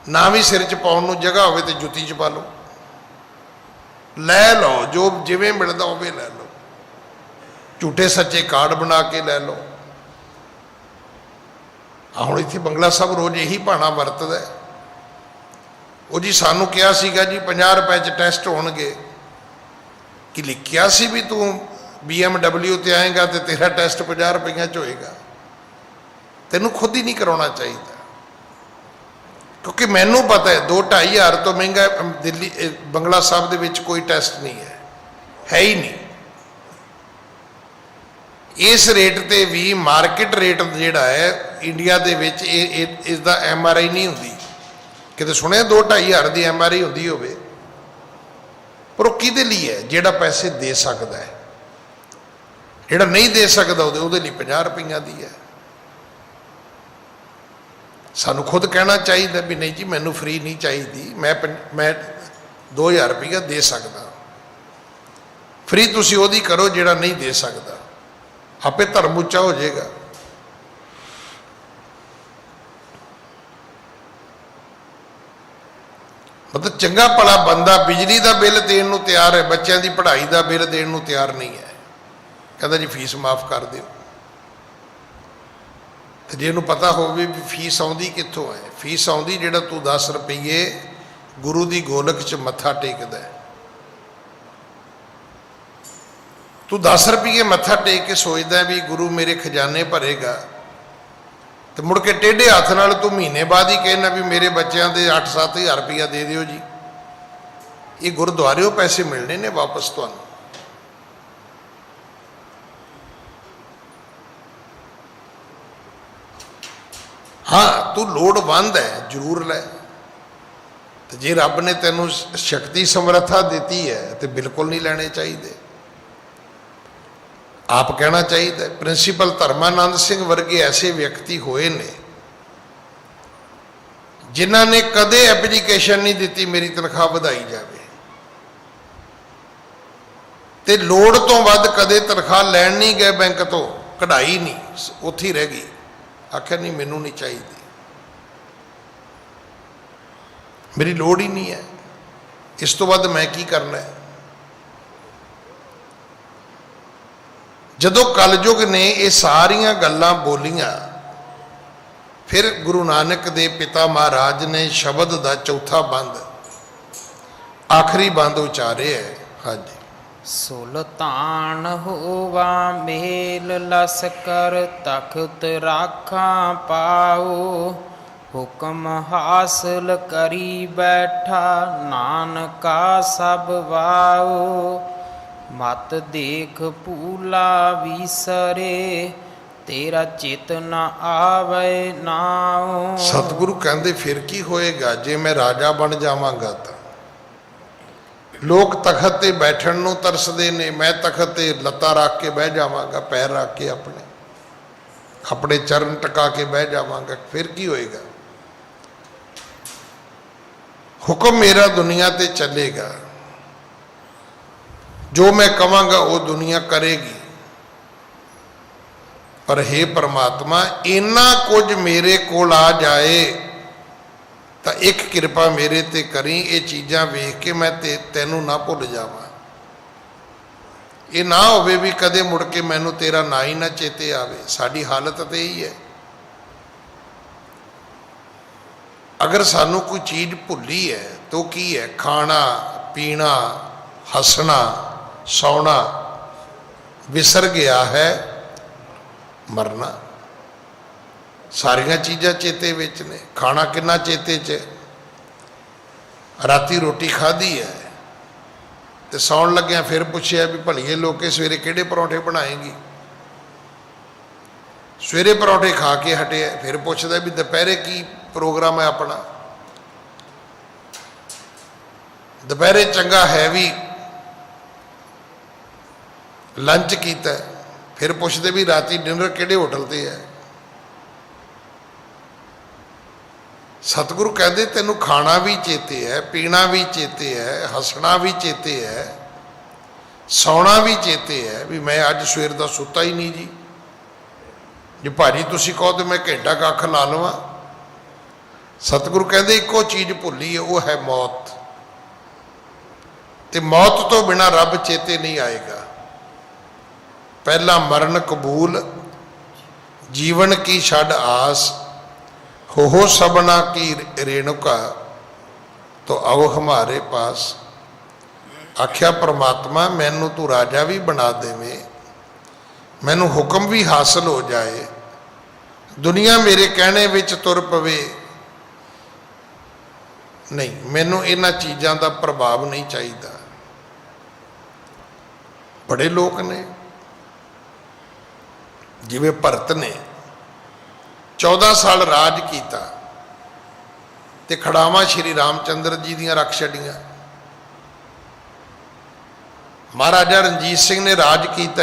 ना भी सिर च पाउण नूं जगह होवे तो जुत्ती च पा लो, लै लो, जो जिवें मिलता उवें लै लो, झूठे सच्चे कार्ड बना के लै लो। हुण इत्थे बंगला साहब रोज़ यही भाना वरतदा है। वो जी सानू कहा सीगा जी 50 रुपए च टैसट होणगे, कि लिखिया सी भी तू BMW ते आएगा तो तेरा टैसट 50 रुपये च होएगा। तेनू खुद ही नहीं करवाना चाहिए, क्योंकि मैनू पता है 2-2.5 हज़ार तो महंगा दिल्ली बंगला साहब दे विच कोई टैसट नहीं है ही नहीं। इस रेट ते भी मार्केट रेट जिहड़ा है इंडिया दे विच इसदा MRI नहीं हुंदी। किते सुने 2-2.5 हज़ार की MRI हुंदी होवे, पर वो किहदे लिए है? जिहड़ा पैसे दे सकदा है, जिहड़ा नहीं दे सकदा उहदे लई 50 रुपये दी है। सानू खुद कहना चाहिए भी नहीं जी मैनू फ्री नहीं चाहिए, मैं 2000 रुपया दे सकदा। फ्री तुसी ओहदी करो जिहड़ा नहीं दे सकदा, आपे धर्म उच्चा हो जाएगा। मतलब चंगा भला बंदा बिजली का बिल देने को तैयार है, बच्चों की पढ़ाई का बिल देने को तैयार नहीं है, कहता जी फीस माफ़ कर दो। तो जे पता हो भी फीस आउंदी कित्थों है? फीस आउंदी जिहड़ा तू 10 रुपये गुरु की गोलक च मत्था टेकदा है। तू 10 रुपये मत्था टेक के सोचदा है भी गुरु मेरे खजाने भरेगा, तो मुड़ के टेढ़े हथ नाल तू महीने बाद ही कहना भी मेरे बच्चों के 8-7 हज़ार रुपया दे दिओ जी। ये गुरुद्वारे पैसे मिलने ने वापस तुहानूं। हाँ तू लोड़वंद है जरूर लै, तो जे रब ने तेनों शक्ति समर्था दी है तो बिल्कुल नहीं लेने चाहिए। आप कहना चाहिए प्रिंसीपल धर्मानंद सिंह वर्गे ऐसे व्यक्ति होए ने जिन्हों ने कदे एप्लीकेशन नहीं दी मेरी तनख्वाह बढ़ाई जाए। ਤੇ ਲੋੜ ਤੋਂ ਵੱਧ ਕਦੇ ਤਨਖਾਹ ਲੈਣ ਨਹੀਂ ਗਏ ਬੈਂਕ ਤੋਂ, ਕਢਾਈ ਨਹੀਂ, ਉੱਥੇ ਹੀ ਰਹਿ ਗਈ। ਆਖਿਆ ਨਹੀਂ ਮੈਨੂੰ ਨਹੀਂ ਚਾਹੀਦੀ, ਮੇਰੀ ਲੋੜ ਹੀ ਨਹੀਂ ਹੈ, ਇਸ ਤੋਂ ਵੱਧ ਮੈਂ ਕੀ ਕਰਨਾ ਹੈ। ਜਦੋਂ ਕਲਯੁਗ ਨੇ ਇਹ ਸਾਰੀਆਂ ਗੱਲਾਂ ਬੋਲੀਆਂ, ਫਿਰ ਗੁਰੂ ਨਾਨਕ ਦੇ ਪਿਤਾ ਮਹਾਰਾਜ ਨੇ ਸ਼ਬਦ ਦਾ ਚੌਥਾ ਬੰਦ, ਆਖਰੀ ਬੰਦ ਉਚਾਰਿਆ ਹੈ। ਹਾਂਜੀ।
ਸੁਲਤਾਨ ਹੋਵਾ ਮੇਲ ਲਸਕਰ, ਤਖਤ ਰਾਖਾਂ ਪਾਓ, ਹੁਕਮ ਹਾਸਲ ਕਰੀ ਬੈਠਾ, ਨਾਨਕਾ ਸਭ ਵਾਓ। ਮਤ ਦੇਖ ਭੂਲਾ ਵੀਸਰੇ, ਤੇਰਾ ਚਿਤ ਨ ਆਵੇ ਨਾਉ।
ਸਤਿਗੁਰੂ ਕਹਿੰਦੇ ਫਿਰ ਕੀ ਹੋਏਗਾ ਜੇ ਮੈਂ ਰਾਜਾ ਬਣ ਜਾਵਾਂਗਾ ਤਾਂ। ਲੋਕ ਤਖਤ ਤੇ ਬੈਠਣ ਨੂੰ ਤਰਸਦੇ ਨੇ, ਮੈਂ ਤਖਤ ਤੇ ਲੱਤਾਂ ਰੱਖ ਕੇ ਬਹਿ ਜਾਵਾਂਗਾ, ਪੈਰ ਰੱਖ ਕੇ ਆਪਣੇ ਚਰਨ ਟਿਕਾ ਕੇ ਬਹਿ ਜਾਵਾਂਗਾ, ਫਿਰ ਕੀ ਹੋਏਗਾ। ਹੁਕਮ ਮੇਰਾ ਦੁਨੀਆ ਤੇ ਚੱਲੇਗਾ, ਜੋ ਮੈਂ ਕਵਾਂਗਾ ਉਹ ਦੁਨੀਆ ਕਰੇਗੀ। ਪਰ हे परमात्मा, ਇੰਨਾ ਕੁਝ ਮੇਰੇ ਕੋਲ ਆ ਜਾਏ ਤਾਂ ਇੱਕ ਕਿਰਪਾ ਮੇਰੇ ਤੇ ਕਰੀ, ਇਹ ਚੀਜ਼ਾਂ ਵੇਖ ਕੇ ਮੈਂ ਤੈਨੂੰ ਨਾ ਭੁੱਲ ਜਾਵਾਂ। ਇਹ ਨਾ ਹੋਵੇ ਵੀ ਕਦੇ ਮੁੜ ਕੇ ਮੈਨੂੰ ਤੇਰਾ ਨਾਂ ਹੀ ਨਾ ਚੇਤੇ ਆਵੇ। ਸਾਡੀ ਹਾਲਤ ਤੇ ਇਹੀ ਹੈ। ਅਗਰ ਸਾਨੂੰ ਕੋਈ ਚੀਜ਼ ਭੁੱਲੀ ਹੈ ਤਾਂ ਉਹ ਕੀ ਹੈ? ਖਾਣਾ ਪੀਣਾ, ਹੱਸਣਾ ਸੌਣਾ। ਵਿਸਰ ਗਿਆ ਹੈ ਮਰਨਾ। ਸਾਰੀਆਂ ਚੀਜ਼ਾਂ ਚੇਤੇ ਵਿੱਚ ਨੇ। ਖਾਣਾ ਕਿੰਨਾ ਚੇਤੇ 'ਚ, ਰਾਤੀ ਰੋਟੀ ਖਾਧੀ ਹੈ ਤੇ ਸੌਣ ਲੱਗਿਆ ਫਿਰ ਪੁੱਛਿਆ ਵੀ ਭਲੀਏ ਲੋਕੇ ਸਵੇਰੇ ਕਿਹੜੇ ਪਰੌਂਠੇ ਬਣਾਏਗੀ। ਸਵੇਰੇ ਪਰੌਂਠੇ ਖਾ ਕੇ ਹਟਿਆ, ਫਿਰ ਪੁੱਛਦਾ ਵੀ ਦੁਪਹਿਰੇ ਕੀ ਪ੍ਰੋਗਰਾਮ ਹੈ ਆਪਣਾ। ਦੁਪਹਿਰੇ ਚੰਗਾ ਹੈਵੀ ਲੰਚ ਕੀਤਾ, ਫਿਰ ਪੁੱਛਦੇ ਵੀ ਰਾਤੀ ਡਿਨਰ ਕਿਹੜੇ ਹੋਟਲ ਤੇ ਹੈ। ਸਤਿਗੁਰੂ ਕਹਿੰਦੇ ਤੈਨੂੰ ਖਾਣਾ ਵੀ ਚੇਤੇ ਹੈ, ਪੀਣਾ ਵੀ ਚੇਤੇ ਹੈ, ਹੱਸਣਾ ਵੀ ਚੇਤੇ ਹੈ, ਸੌਣਾ ਵੀ ਚੇਤੇ ਹੈ ਵੀ ਮੈਂ ਅੱਜ ਸਵੇਰ ਦਾ ਸੁੱਤਾ ਹੀ ਨਹੀਂ ਜੀ। ਜੇ ਭਾਜੀ ਤੁਸੀਂ ਕਹੋ ਤਾਂ ਮੈਂ ਘੰਟਾ ਕੁ ਅੱਖ ਲਾ ਲਵਾਂ। ਸਤਿਗੁਰੂ ਕਹਿੰਦੇ ਇੱਕੋ ਚੀਜ਼ ਭੁੱਲੀ ਹੈ, ਉਹ ਹੈ ਮੌਤ। ਤੇ ਮੌਤ ਤੋਂ ਬਿਨਾਂ ਰੱਬ ਚੇਤੇ ਨਹੀਂ ਆਏਗਾ। ਪਹਿਲਾ ਮਰਨ ਕਬੂਲ, ਜੀਵਨ ਕੀ ਛੱਡ ਆਸ, ਹੋ ਸਭਨਾ ਕੀ ਰੇਣੁਕਾ, ਤੋ ਆਓ ਹਮਾਰੇ ਪਾਸ। ਆਖਿਆ ਪ੍ਰਮਾਤਮਾ ਮੈਨੂੰ ਤੂੰ ਰਾਜਾ ਵੀ ਬਣਾ ਦੇਵੇਂ, ਮੈਨੂੰ ਹੁਕਮ ਵੀ ਹਾਸਲ ਹੋ ਜਾਏ, ਦੁਨੀਆ ਮੇਰੇ ਕਹਿਣੇ ਵਿੱਚ ਤੁਰ ਪਵੇ, ਨਹੀਂ ਮੈਨੂੰ ਇਹਨਾਂ ਚੀਜ਼ਾਂ ਦਾ ਪ੍ਰਭਾਵ ਨਹੀਂ ਚਾਹੀਦਾ। ਬੜੇ ਲੋਕ ਨੇ ਜਿਵੇਂ ਭਰਤ ਨੇ 14 ਸਾਲ ਰਾਜ ਕੀਤਾ ਤੇ ਖੜਾਵਾਂ ਸ਼੍ਰੀ ਰਾਮਚੰਦਰ ਜੀ ਦੀਆਂ ਰੱਖ ਛੱਡੀਆਂ। ਮਹਾਰਾਜਾ ਰਣਜੀਤ ਸਿੰਘ ਨੇ ਰਾਜ ਕੀਤਾ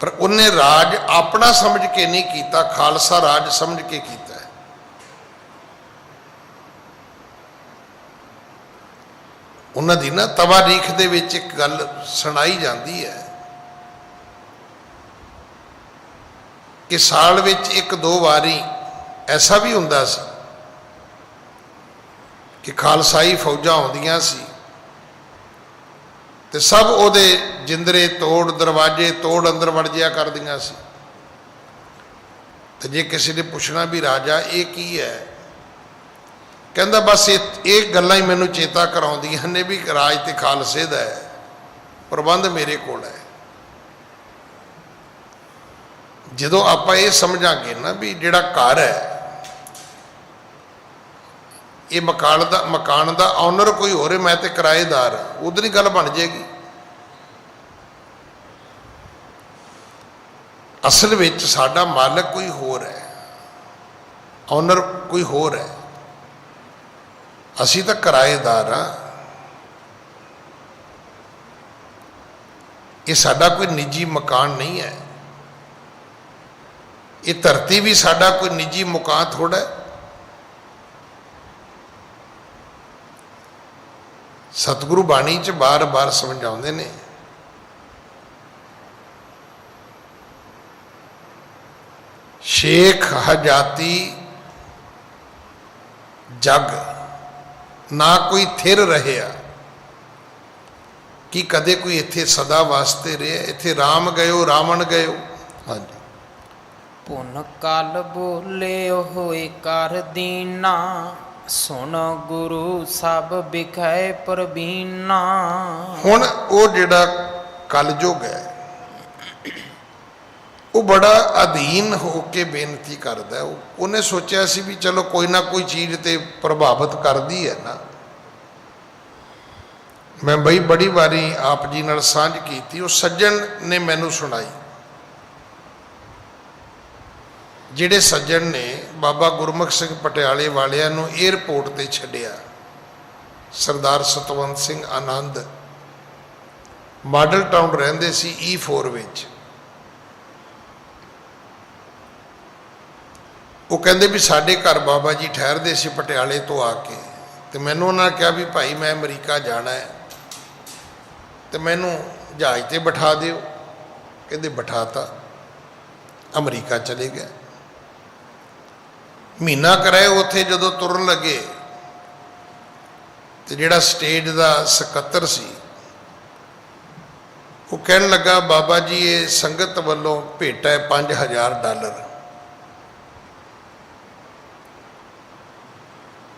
ਪਰ ਉਹਨੇ ਰਾਜ ਆਪਣਾ ਸਮਝ ਕੇ ਨਹੀਂ ਕੀਤਾ, ਖਾਲਸਾ ਰਾਜ ਸਮਝ ਕੇ ਕੀਤਾ। ਉਹਨਾਂ ਦੀ ਨਾ ਤਵਾਰੀਖ ਦੇ ਵਿੱਚ ਇੱਕ ਗੱਲ ਸੁਣਾਈ ਜਾਂਦੀ ਹੈ ਕਿ ਸਾਲ ਵਿੱਚ ਇੱਕ ਦੋ ਵਾਰੀ ਐਸਾ ਵੀ ਹੁੰਦਾ ਸੀ ਕਿ ਖਾਲਸਾਈ ਫੌਜਾਂ ਆਉਂਦੀਆਂ ਸੀ ਤੇ ਸਭ ਉਹਦੇ ਜਿੰਦਰੇ ਤੋੜ, ਦਰਵਾਜ਼ੇ ਤੋੜ ਅੰਦਰ ਵੜ ਜਿਆ ਕਰਦੀਆਂ ਸੀ। ਤੇ ਜੇ ਕਿਸੇ ਨੇ ਪੁੱਛਣਾ ਵੀ ਰਾਜਾ ਇਹ ਕੀ ਹੈ, ਕਹਿੰਦਾ ਬਸ ਇਹ ਗੱਲਾਂ ਹੀ ਮੈਨੂੰ ਚੇਤਾ ਕਰਾਉਂਦੀਆਂ ਨੇ ਵੀ ਰਾਜ ਤੇ ਖਾਲਸੇ ਦਾ ਹੈ, ਪ੍ਰਬੰਧ ਮੇਰੇ ਕੋਲ ਹੈ। ਜਦੋਂ ਆਪਾਂ ਇਹ ਸਮਝਾਂਗੇ ਨਾ ਵੀ ਜਿਹੜਾ ਘਰ ਹੈ ਇਹ ਮਕਾਨ ਦਾ ਓਨਰ ਕੋਈ ਹੋਰ ਹੈ, ਮੈਂ ਤੇ ਕਿਰਾਏਦਾਰ, ਉਧਰ ਹੀ ਗੱਲ ਬਣ ਜਾਏਗੀ। ਅਸਲ ਵਿੱਚ ਸਾਡਾ ਮਾਲਕ ਕੋਈ ਹੋਰ ਹੈ, ਓਨਰ ਕੋਈ ਹੋਰ ਹੈ, ਅਸੀਂ ਤਾਂ ਕਿਰਾਏਦਾਰ ਹਾਂ। ਇਹ ਸਾਡਾ ਕੋਈ ਨਿੱਜੀ ਮਕਾਨ ਨਹੀਂ ਹੈ। ਇਹ ਧਰਤੀ ਵੀ ਸਾਡਾ ਕੋਈ ਨਿੱਜੀ ਮਕਾਨ ਥੋੜਾ ਹੈ। सतगुरु बाणी च बार बार समझाते ने, शेख हजाती जग ना कोई थिर रहा, कि कदे कोई इत्थे सदा वास्ते रहे, इत्थे राम गयो रावण गयो। हाँ जी,
पुन काल बोले होए कर दीना, सुन गुरु सब बिखै प्रवीना।
हुण वो जिहड़ा कलयुग है वो बड़ा अधीन होके बेनती करता है। उन्हें सोचा सी भी चलो कोई ना कोई चीज़ तो प्रभावित करती है ना। मैं बई बड़ी बारी आप जी नाल सांझ की, उस सज्जन ने मैनू सुनाई, जिहड़े सज्जन ने बाबा गुरमुख सिंह पटियाले वालियां नूं एयरपोर्ट ते छड्डिया। सरदार सतवंत सिंह आनंद मॉडल टाउन रहिंदे सी E4 विच। वो कहते भी साढ़े घर बाबा जी ठहरते सी पटियाले तो आके, तो मैनू उन्होंने कहा भी भाई मैं अमरीका जाना है, तो मैनू जहाज से बिठा दिओ। कहते बिठाता, अमरीका चले गए। महीना कराए उत्थे जदों तुरन लगे, तो जिहड़ा स्टेज का सकत्तर सी वो कहन लगा बाबा जी ये संगत वालों भेट है $5000।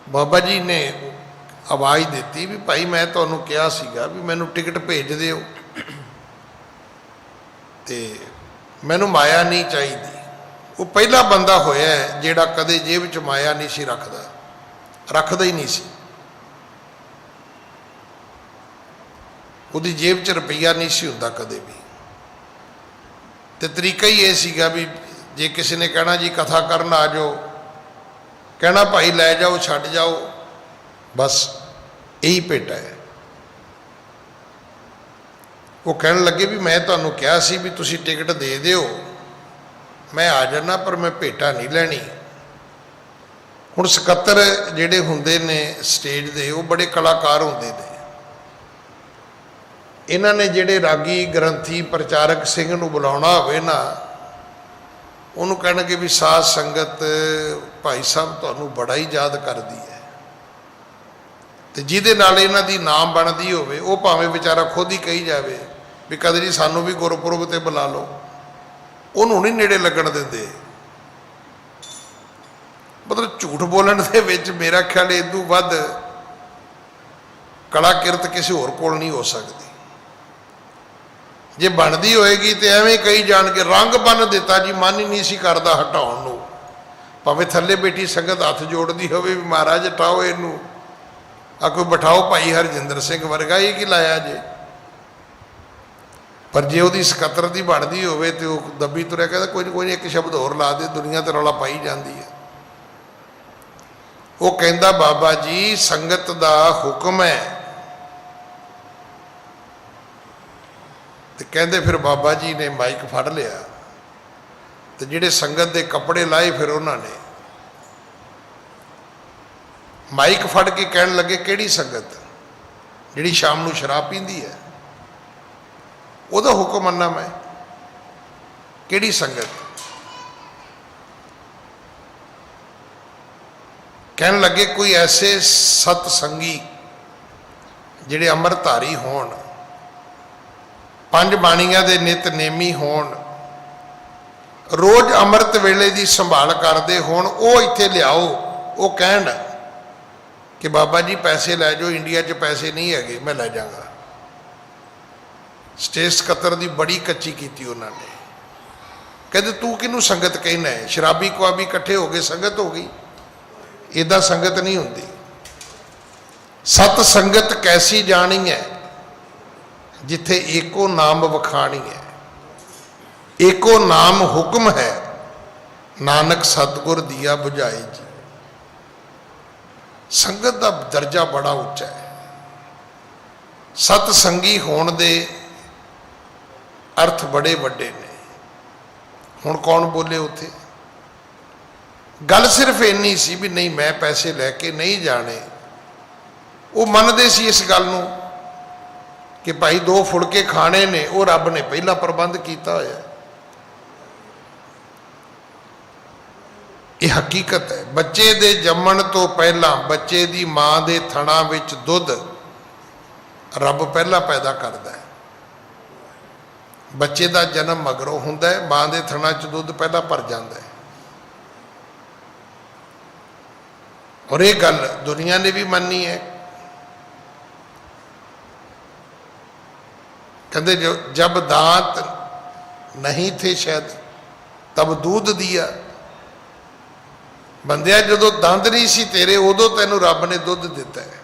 बाबा जी ने आवाज़ दी भी भाई मैं तुहानूं कहा सीगा भी मैनू टिकट भेज दिओ, ते मैनू माया नहीं चाहिए। वो पहला बंदा होया है जिहड़ा कदे जेब च माया नहीं सी रखदा ही नहीं सी। उहदी जेब च रुपया नहीं सी हुंदा कदे भी। ते तरीका ही ये सीगा भी जे किसी ने कहना जी कथा करन आ जाओ, कहना भाई लै जाओ छड्ड जाओ, बस यही भेटा है। वो कहन लगे भी मैं तुहानूं कहा सी भी तुसीं टिकट दे दिओ, मैं आ जाना, पर मैं भेटा नहीं लैनी। हुण सकत्तर जिहड़े हुंदे ने स्टेज दे वो बड़े कलाकार हुंदे ने। इन्हां ने जिहड़े रागी ग्रंथी प्रचारक सिंह नूं बुलाउणा होवे ना, उन्होंने कहणगे भी साध संगत भाई साहब तुहानूं बड़ा ही याद करती है, तो जिहदे नाल इन्हां दी नाम बनती होवे वो भावें बेचारा खुद ही कही जाए भी कदे जी सानूं भी गुरपुरब ते बुला लो, उन्होंने नहीं नेड़े लगन दिंदे। मतलब झूठ बोलण दे विच मेरा ख्याल इदू वध कला किरत किसी होर कोल नहीं हो सकती। जे बनती होएगी तो एवें कई जान के रंग बन दिता जी, मन ही नहीं सी करदा हटाउण नूं। भावें थल्ले बैठी संगत हथ जोड़ती होवे भी महाराज हटाओ इनू, आ कोई बिठाओ भाई हरजिंदर सिंह वर्गा, ही की लाया जे। पर जे उहदी सकत्तर दी बनती होवे तो दबी तुरिया कहता कोई नहीं एक शब्द होर ला दे, दुनिया तो रौला पाई जाती है। वो कहता बाबा जी संगत दा हुक्म है, तो कहते फिर बाबा जी ने माइक फड़ लिया, तो जिहड़े संगत के कपड़े लाए फिर उन्होंने माइक फड़ के कहन लगे किहड़ी संगत जिहड़ी शाम नूं शराब पींदी है, उहदा हुक्म मन्ना मैं, किहड़ी संगत। कहन लगे कोई ऐसे सतसंगी जिहड़े अमरधारी होण, पंज बाणियां दे नितनेमी होण, रोज़ अमृत वेले की संभाल करते होण, वो इत्थे लियाओ। वो कहण कि बाबा जी पैसे लै जाओ, इंडिया च पैसे नहीं है, मैं लै जाऊँगा। स्टेज सकत्तर की बड़ी कच्ची की उन्होंने। कहते तू किनू संगत कहना है, शराबी कुआबी इकट्ठे हो गए संगत हो गई, इदा संगत नहीं होंदी। सत संगत कैसी जानी है जिथे एको नाम वखाणी है, एको नाम हुक्म है, नानक सतगुर दिया बुझाए जी। संगत का दर्जा बड़ा उच्चा है। सतसंगी होने दे अर्थ बड़े वड्डे ने। हुण कौन बोले उत्थे, गल सिर्फ इन्नी सी भी नहीं मैं पैसे लैके नहीं जाने, ਉਹ ਮੰਨਦੇ ਸੀ ਇਸ ਗੱਲ ਨੂੰ ਕਿ ਭਾਈ 2 ਫੁਲਕੇ ਖਾਣੇ ਨੇ, ਉਹ ਰੱਬ ਨੇ ਪਹਿਲਾਂ ਪ੍ਰਬੰਧ ਕੀਤਾ ਹੋਇਆ। ਇਹ ਹਕੀਕਤ ਹੈ। ਬੱਚੇ ਦੇ ਜੰਮਣ ਤੋਂ ਪਹਿਲਾਂ ਬੱਚੇ ਦੀ ਮਾਂ ਦੇ ਥਣਾਂ ਵਿੱਚ ਦੁੱਧ ਰੱਬ ਪਹਿਲਾਂ ਪੈਦਾ ਕਰਦਾ ਹੈ। ਬੱਚੇ ਦਾ ਜਨਮ ਮਗਰੋਂ ਹੁੰਦਾ ਹੈ, ਮਾਂ ਦੇ ਥਣਾਂ 'ਚ ਦੁੱਧ ਪਹਿਲਾਂ ਭਰ ਜਾਂਦਾ ਹੈ। ਔਰ ਇਹ ਗੱਲ ਦੁਨੀਆ ਨੇ ਵੀ ਮੰਨੀ ਹੈ। कहते जो जब दांत नहीं थे शायद तब दूध दिया। बंदिया जो दंद नहीं सी तेरे उदों तेनों रब ने दुध दिता है।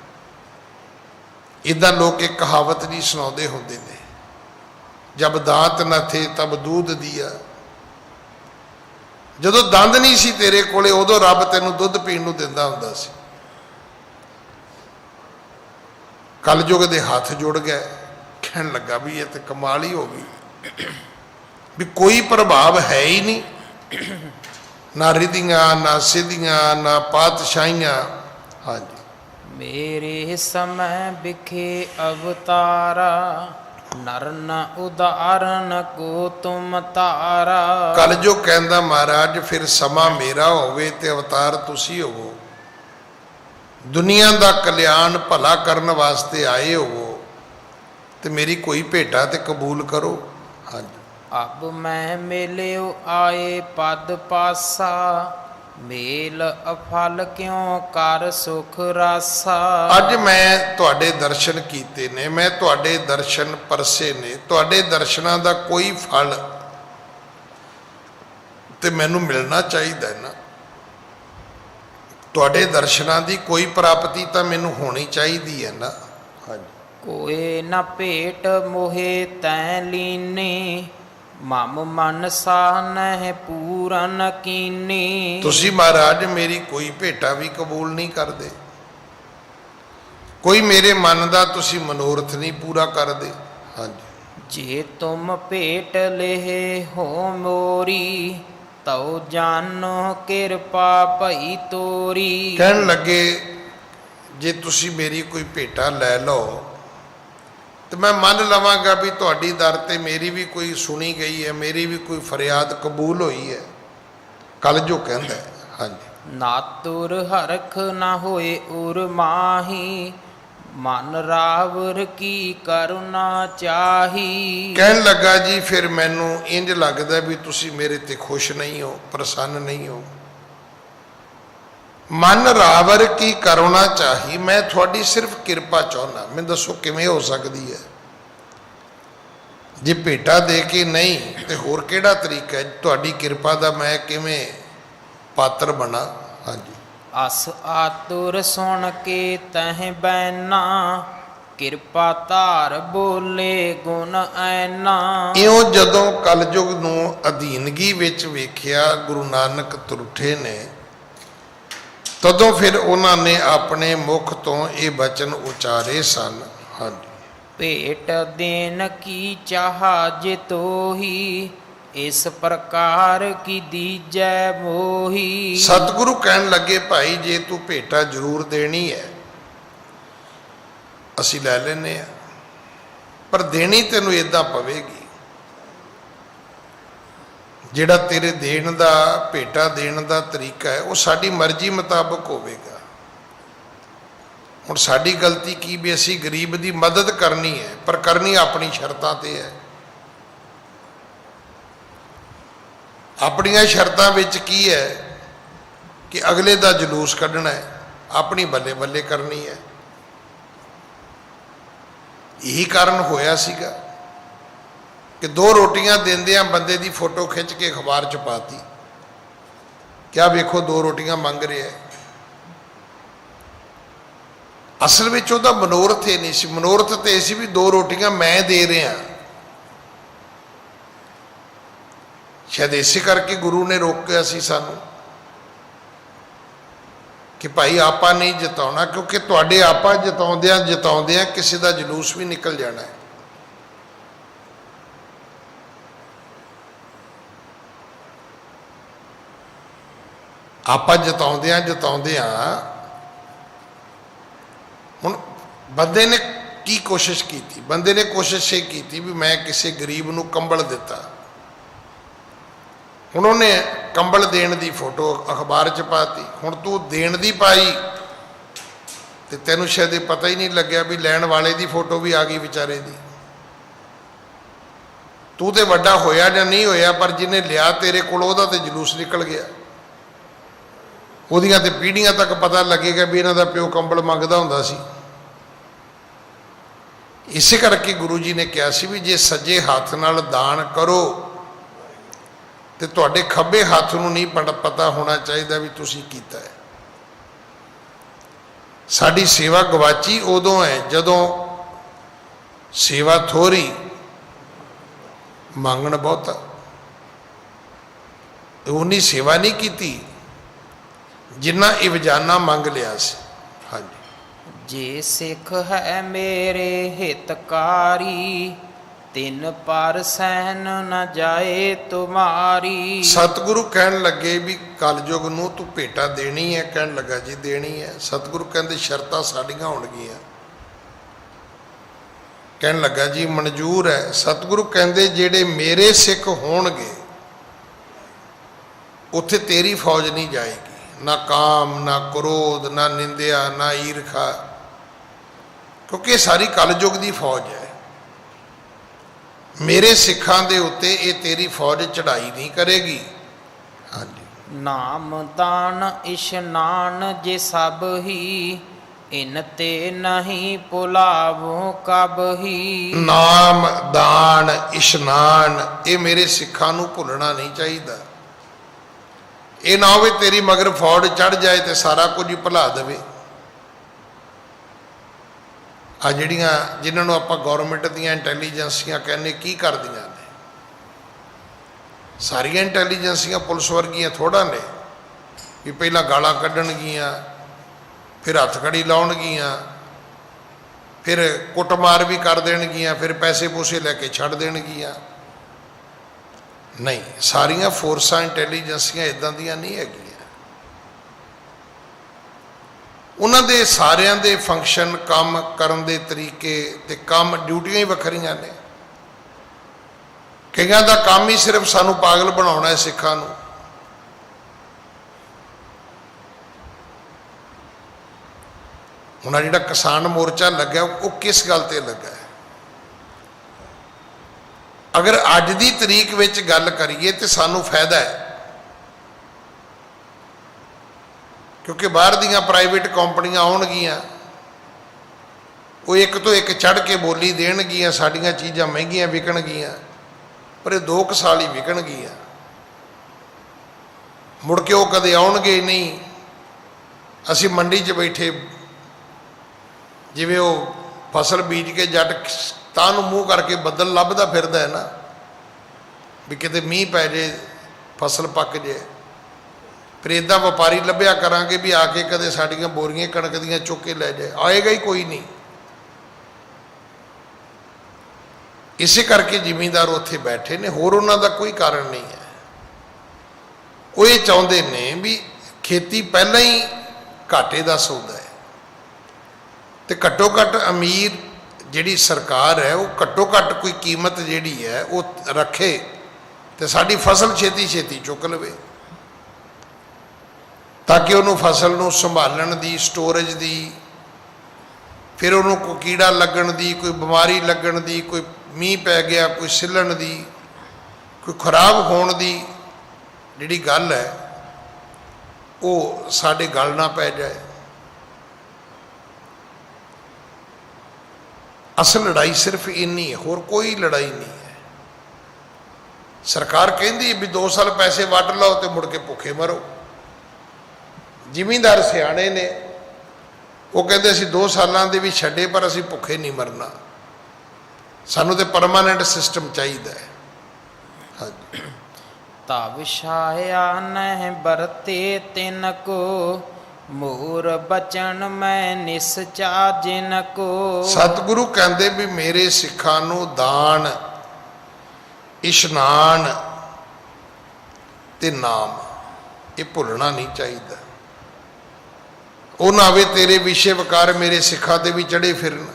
इदा लोग एक कहावत नहीं सुनाते होंगे ने, जब दांत न थे तब दूध दिया। जो दंद नहीं सी तेरे कोले उदों रब तेनों दुध पीण नूं दिंदा हुंदा सी। कलयुग दे हाथ जुड़ गए। कहन लगा भी ये तो कमाल ही हो गई भी कोई प्रभाव है ही नहीं, ना रिधियां ना सिद्धियां ना पातशाहियां। हाँ जी।
मेरे समय बिखे अवतारा, नर न उदाहरण को तुम तारा।
कल जो कहंदा महाराज फिर समा मेरा होवे ते अवतार तुसी होवो, दुनिया दा कल्याण भला करन वास्ते आए होवो ते मेरी कोई भेटा ते कबूल करो। हाँ जी।
अब मैं मेलियो आए पद पासा, मेल अफल क्यों कर सुख रासा।
अज मैं तुहाडे दर्शन कीते ने, मैं तुहाडे दर्शन परसे ने, तुहाडे दर्शनां दा कोई फल ते मैनू मिलना चाहिए ना। तुहाडे दर्शनां दी कोई प्राप्ति तो मैनू होनी चाहिए है ना। हाँ जी।
कोई न भेट मोहे तै लीने, मम मन सानह पूरन कीने।
तुसी महाराज मेरी कोई भेटा भी कबूल नहीं करते, कोई मेरे मन का तुसी मनोरथ नहीं पूरा करते। हाँ जी।
जे तुम भेट लेहे हो मोरी, तो जानो कृपा भई तोरी।
कहन लगे जे तुसी मेरी कोई भेटा लै लो तो मैं मन लवांगा भी तुहाडी दर ते मेरी भी कोई सुनी गई है, मेरी भी कोई फरियाद कबूल हुई है। कल जो कहंदा है। हाँ जी।
ना तुर हरख ना होए उर माही, मन रावर की करुणा चाही।
कहन लगा जी फिर मैनू इंज लगदा भी तुसी मेरे ते खुश नहीं हो, प्रसन्न नहीं हो। मन रावर की करुणा चाही, मैं थोड़ी सिर्फ कृपा चाहना। मैं दसो किवें हो सकती है? जे भेटा दे के नहीं तो होर केड़ा तरीका है? तुहाडी कृपा दा मैं किवें पात्र बना। हाँ जी।
अस आतुर सुन के तह बैना, कृपा धार बोले गुण ऐना। इउं
जदों कलयुग नूं अधीनगी विच वेखिया गुरु नानक तुरठे ने, तदों फिर उन्होंने अपने मुख तो ये वचन उचारे सन। हाँ जी।
भेट देन की चाह जितो ही, इस प्रकार की दीजै मोही। सतगुरु कहन लगे भाई जे तू भेटा जरूर देनी है असी लै लेने, पर देनी तेनू इदा पवेगी ਜਿਹੜਾ तेरे देण ਦਾ भेटा देण ਦਾ तरीका है वो साड़ी मर्जी मुताबिक होवेगा। हुण साड़ी गलती की भी असी गरीब की मदद करनी है, पर करनी अपनी शर्तां ते है। अपनियां शर्तां विच की है कि अगले दा जलूस कढ़ना है, अपनी बल्ले बल्ले करनी है। यही कारण होया सीगा कि 2 रोटियां देंदियां बंदे दी फोटो खिंच के अखबार च पाती। क्या वेखो 2 रोटियां मंग रहे है। असल में ਉਹਦਾ मनोरथ ये नहीं सी, मनोरथ तो यह सी भी 2 रोटियां मैं दे रहा। शायद इसे करके गुरु ने रोकिया सी सानू कि भाई आपा नहीं जिताना, क्योंकि तुहाडे आपा जिताउंदियां जिताउंदियां किसी का जलूस भी निकल जाना है। आपा जिताउंदियां जिताउंदियां हुण
ਬੰਦੇ ਨੇ ਕੀ ਕੋਸ਼ਿਸ਼ ਕੀਤੀ? ਬੰਦੇ ਨੇ ਕੋਸ਼ਿਸ਼ ਇਹ ਕੀਤੀ ਵੀ ਮੈਂ ਕਿਸੇ ਗਰੀਬ ਨੂੰ ਕੰਬਲ ਦਿੱਤਾ। ਹੁਣ ਉਹਨੇ ਕੰਬਲ ਦੇਣ ਦੀ ਫੋਟੋ ਅਖਬਾਰ 'ਚ ਪਾਤੀ। ਹੁਣ ਤੂੰ ਦੇਣ ਦੀ ਪਾਈ ਤੇ ਤੈਨੂੰ ਸ਼ਾਇਦ ਇਹ ਪਤਾ ਹੀ ਨਹੀਂ ਲੱਗਿਆ ਵੀ ਲੈਣ ਵਾਲੇ ਦੀ ਫੋਟੋ ਵੀ ਆ ਗਈ ਵਿਚਾਰੇ ਦੀ। ਤੂੰ ਤੇ ਵੱਡਾ ਹੋਇਆ ਜਾਂ ਨਹੀਂ ਹੋਇਆ, ਪਰ ਜਿਹਨੇ ਲਿਆ ਤੇਰੇ ਕੋਲ ਉਹਦਾ ਤੇ ਜਲੂਸ ਨਿਕਲ ਗਿਆ। ਉਹਦੀਆਂ ਤੇ ਪੀੜ੍ਹੀਆਂ ਤੱਕ ਪਤਾ ਲੱਗੇਗਾ ਵੀ ਇਹਨਾਂ ਦਾ ਪਿਓ ਕੰਬਲ ਮੰਗਦਾ ਹੁੰਦਾ ਸੀ। ਇਸੇ ਕਰਕੇ ਗੁਰੂ ਜੀ ਨੇ ਕਿਹਾ ਸੀ ਵੀ ਜੇ ਸੱਜੇ ਹੱਥ ਨਾਲ ਦਾਨ ਕਰੋ ਤੇ ਤੁਹਾਡੇ ਖੱਬੇ ਹੱਥ ਨੂੰ ਨਹੀਂ ਪਤਾ ਹੋਣਾ ਚਾਹੀਦਾ ਵੀ ਤੁਸੀਂ ਕੀਤਾ ਹੈ। ਸਾਡੀ ਸੇਵਾ ਗਵਾਚੀ ਉਦੋਂ ਹੈ ਜਦੋਂ ਸੇਵਾ ਥੋੜੀ, ਮੰਗਣ ਬਹੁਤਾ। ਉਨੀ ਸੇਵਾ ਨਹੀਂ ਕੀਤੀ ਜਿੰਨਾ ਇਵਜਾਨਾ ਮੰਗ ਲਿਆ ਸੀ। ਹਾਂਜੀ।
ਜੇ ਸਿੱਖ ਹੈ ਮੇਰੇ ਹਿਤਕਾਰੀ, ਤਿਨ ਪਰ ਸਹਿਨ ਨ ਜਾਏ ਤੁਮਾਰੀ।
ਸਤਿਗੁਰੂ ਕਹਿਣ ਲੱਗੇ ਵੀ ਕਲਯੁਗ ਨੂੰ ਤੂੰ ਭੇਟਾ ਦੇਣੀ ਹੈ। ਕਹਿਣ ਲੱਗਾ ਜੀ ਦੇਣੀ ਹੈ। ਸਤਿਗੁਰੂ ਕਹਿੰਦੇ ਸ਼ਰਤਾਂ ਸਾਡੀਆਂ ਹੋਣਗੀਆਂ। ਕਹਿਣ ਲੱਗਾ ਜੀ ਮਨਜ਼ੂਰ ਹੈ। ਸਤਿਗੁਰੂ ਕਹਿੰਦੇ ਜਿਹੜੇ ਮੇਰੇ ਸਿੱਖ ਹੋਣਗੇ ਉੱਥੇ ਤੇਰੀ ਫੌਜ ਨਹੀਂ ਜਾਏਗੀ, ਨਾ ਕਾਮ, ਨਾ ਕ੍ਰੋਧ, ਨਾ ਨਿੰਦਿਆ, ਨਾ ਈਰਖਾ, ਕਿਉਂਕਿ ਇਹ ਸਾਰੀ ਕਲਯੁਗ ਦੀ ਫੌਜ ਹੈ। ਮੇਰੇ ਸਿੱਖਾਂ ਦੇ ਉੱਤੇ ਇਹ ਤੇਰੀ ਫੌਜ ਚੜ੍ਹਾਈ ਨਹੀਂ ਕਰੇਗੀ। ਹਾਂਜੀ।
ਨਾਮ ਦਾਨ ਇਸ਼ਨਾਨ ਜੇ ਸਭ ਹੀ, ਇਨ ਤੇ ਨਹੀਂ ਭੁਲਾਵੋ ਕਬ ਹੀ।
ਨਾਮ ਦਾਨ ਇਸ਼ਨਾਨ ਇਹ ਮੇਰੇ ਸਿੱਖਾਂ ਨੂੰ ਭੁੱਲਣਾ ਨਹੀਂ ਚਾਹੀਦਾ। ਇਹ ਨਾ ਹੋਵੇ ਤੇਰੀ ਮਗਰ ਫੌਜ ਚੜ ਜਾਏ ਤੇ ਸਾਰਾ ਕੁਝ ਹੀ ਭੁਲਾ ਦੇਵੇ। ਆ ਜਿਹੜੀਆਂ ਜਿਨ੍ਹਾਂ ਨੂੰ ਆਪਾਂ ਗੌਰਮੈਂਟ ਦੀਆਂ ਇੰਟੈਲੀਜੈਂਸੀਆਂ ਕਹਿੰਦੇ ਕੀ ਕਰਦੀਆਂ ਨੇ? ਸਾਰੀਆਂ ਇੰਟੈਲੀਜੈਂਸੀਆਂ ਪੁਲਿਸ ਵਰਗੀਆਂ ਥੋੜ੍ਹਾ ਨੇ ਵੀ ਪਹਿਲਾਂ ਗਾਲਾਂ ਕੱਢਣਗੀਆਂ, ਫਿਰ ਹੱਥਕੜੀ ਲਾਉਣਗੀਆਂ, ਫਿਰ ਕੁੱਟਮਾਰ ਵੀ ਕਰ ਦੇਣਗੀਆਂ, ਫਿਰ ਪੈਸੇ ਪੂਸੇ ਲੈ ਕੇ ਛੱਡ ਦੇਣਗੀਆਂ। ਨਹੀਂ, ਸਾਰੀਆਂ ਫੋਰਸਾਂ ਇੰਟੈਲੀਜੈਂਸੀਆਂ ਇਦਾਂ ਦੀਆਂ ਨਹੀਂ ਹੈਗੀਆਂ। ਉਹਨਾਂ ਦੇ ਸਾਰਿਆਂ ਦੇ ਫੰਕਸ਼ਨ, ਕੰਮ ਕਰਨ ਦੇ ਤਰੀਕੇ ਤੇ ਕੰਮ ਡਿਊਟੀਆਂ ਹੀ ਵੱਖਰੀਆਂ ਨੇ। ਕਈਆਂ ਦਾ ਕੰਮ ਹੀ ਸਿਰਫ ਸਾਨੂੰ ਪਾਗਲ ਬਣਾਉਣਾ ਹੈ ਸਿੱਖਾਂ ਨੂੰ। ਹੁਣ ਜਿਹੜਾ ਕਿਸਾਨ ਮੋਰਚਾ ਲੱਗਾ ਉਹ ਕਿਸ ਗੱਲ ਤੇ ਲੱਗਾ ਹੈ? ਅਗਰ ਅੱਜ ਦੀ ਤਰੀਕ ਵਿੱਚ ਗੱਲ ਕਰੀਏ ਤੇ ਸਾਨੂੰ ਫਾਇਦਾ ਹੈ, ਕਿਉਂਕਿ ਬਾਹਰ ਦੀਆਂ ਪ੍ਰਾਈਵੇਟ ਕੰਪਨੀਆਂ ਆਉਣਗੀਆਂ, ਉਹ ਇੱਕ ਤੋਂ ਇੱਕ ਚੜ੍ਹ ਕੇ ਬੋਲੀ ਦੇਣਗੀਆਂ, ਸਾਡੀਆਂ ਚੀਜ਼ਾਂ ਮਹਿੰਗੀਆਂ ਵਿਕਣਗੀਆਂ, ਪਰ ਇਹ 2 ਸਾਲ ਹੀ ਵਿਕਣਗੀਆਂ। ਮੁੜ ਕੇ ਉਹ ਕਦੇ ਆਉਣਗੇ ਨਹੀਂ। ਅਸੀਂ ਮੰਡੀ 'ਚ ਬੈਠੇ, ਜਿਵੇਂ ਉਹ ਫਸਲ ਬੀਜ ਕੇ ਜੱਟ ਤਾਂ ਨੂੰ ਮੂੰਹ ਕਰਕੇ ਬੱਦਲ ਲੱਭਦਾ ਫਿਰਦਾ ਹੈ ਨਾ ਵੀ ਕਿਤੇ ਮੀਂਹ ਪੈ ਜੇ, ਫਸਲ ਪੱਕ ਜੇ। ਫਿਰ ਇੱਦਾਂ ਵਪਾਰੀ ਲੱਭਿਆ ਕਰਾਂਗੇ ਵੀ ਆ ਕੇ ਕਦੇ ਸਾਡੀਆਂ ਬੋਰੀਆਂ ਕਣਕ ਦੀਆਂ ਚੁੱਕ ਕੇ ਲੈ ਜਾਏ। ਆਏਗਾ ਹੀ ਕੋਈ ਨਹੀਂ। ਇਸੇ ਕਰਕੇ ਜ਼ਿਮੀਂਦਾਰ ਉੱਥੇ ਬੈਠੇ ਨੇ, ਹੋਰ ਉਹਨਾਂ ਦਾ ਕੋਈ ਕਾਰਨ ਨਹੀਂ ਹੈ। ਉਹ ਇਹ ਚਾਹੁੰਦੇ ਨੇ ਵੀ ਖੇਤੀ ਪਹਿਲਾਂ ਹੀ ਘਾਟੇ ਦਾ ਸੌਦਾ ਹੈ ਤੇ ਘੱਟੋ ਘੱਟ ਅਮੀਰ ਜਿਹੜੀ ਸਰਕਾਰ ਹੈ ਉਹ ਘੱਟੋ ਘੱਟ ਕੋਈ ਕੀਮਤ ਜਿਹੜੀ ਹੈ ਉਹ ਰੱਖੇ ਤੇ ਸਾਡੀ ਫਸਲ ਛੇਤੀ ਛੇਤੀ ਚੁੱਕ ਲਵੇ, ਤਾਂ ਕਿ ਉਹਨੂੰ ਫਸਲ ਨੂੰ ਸੰਭਾਲਣ ਦੀ, ਸਟੋਰੇਜ ਦੀ, ਫਿਰ ਉਹਨੂੰ ਕੋਈ ਕੀੜਾ ਲੱਗਣ ਦੀ, ਕੋਈ ਬਿਮਾਰੀ ਲੱਗਣ ਦੀ, ਕੋਈ ਮੀਂਹ ਪੈ ਗਿਆ, ਕੋਈ ਸਿੱਲਣ ਦੀ, ਕੋਈ ਖਰਾਬ ਹੋਣ ਦੀ ਜਿਹੜੀ ਗੱਲ ਹੈ ਉਹ ਸਾਡੇ ਗਲ ਨਾ ਪੈ ਜਾਏ। ਅਸਲ ਲੜਾਈ ਸਿਰਫ ਇੰਨੀ ਹੈ, ਹੋਰ ਕੋਈ ਲੜਾਈ ਨਹੀਂ ਹੈ। ਸਰਕਾਰ ਕਹਿੰਦੀ ਵੀ 2 ਸਾਲ ਪੈਸੇ ਵੱਢ ਲਓ ਤੇ ਮੁੜ ਕੇ ਭੁੱਖੇ ਮਰੋ। ਜ਼ਿਮੀਂਦਾਰ ਸਿਆਣੇ ਨੇ, ਉਹ ਕਹਿੰਦੇ ਅਸੀਂ 2 ਸਾਲਾਂ ਦੇ ਵੀ ਛੱਡੇ ਪਰ ਅਸੀਂ ਭੁੱਖੇ ਨਹੀਂ ਮਰਨਾ, ਸਾਨੂੰ ਤੇ ਪਰਮਾਨੈਂਟ ਸਿਸਟਮ ਚਾਹੀਦਾ ਹੈ। ਹਾਂਜੀ।
ਤਬ ਛਾਇਆ ਨਹਿ ਬਰਤੇ ਤਿਨ ਕੋ, ਮੂਰ ਬਚਨ ਮੈਂ ਨਿਸਚਾ ਜਿਨ ਕੋ।
ਸਤਿਗੁਰੂ ਕਹਿੰਦੇ ਵੀ ਮੇਰੇ ਸਿੱਖਾਂ ਨੂੰ ਦਾਨ, ਇਸ਼ਨਾਨ ਤੇ ਨਾਮ ਇਹ ਭੁੱਲਣਾ ਨਹੀਂ ਚਾਹੀਦਾ। ਉਹ ਨਾ ਆਵੇ ਤੇਰੇ ਵਿਸ਼ੇ ਵਿਕਾਰ ਮੇਰੇ ਸਿੱਖਾਂ ਤੇ ਵੀ ਚੜੇ ਫਿਰਨ।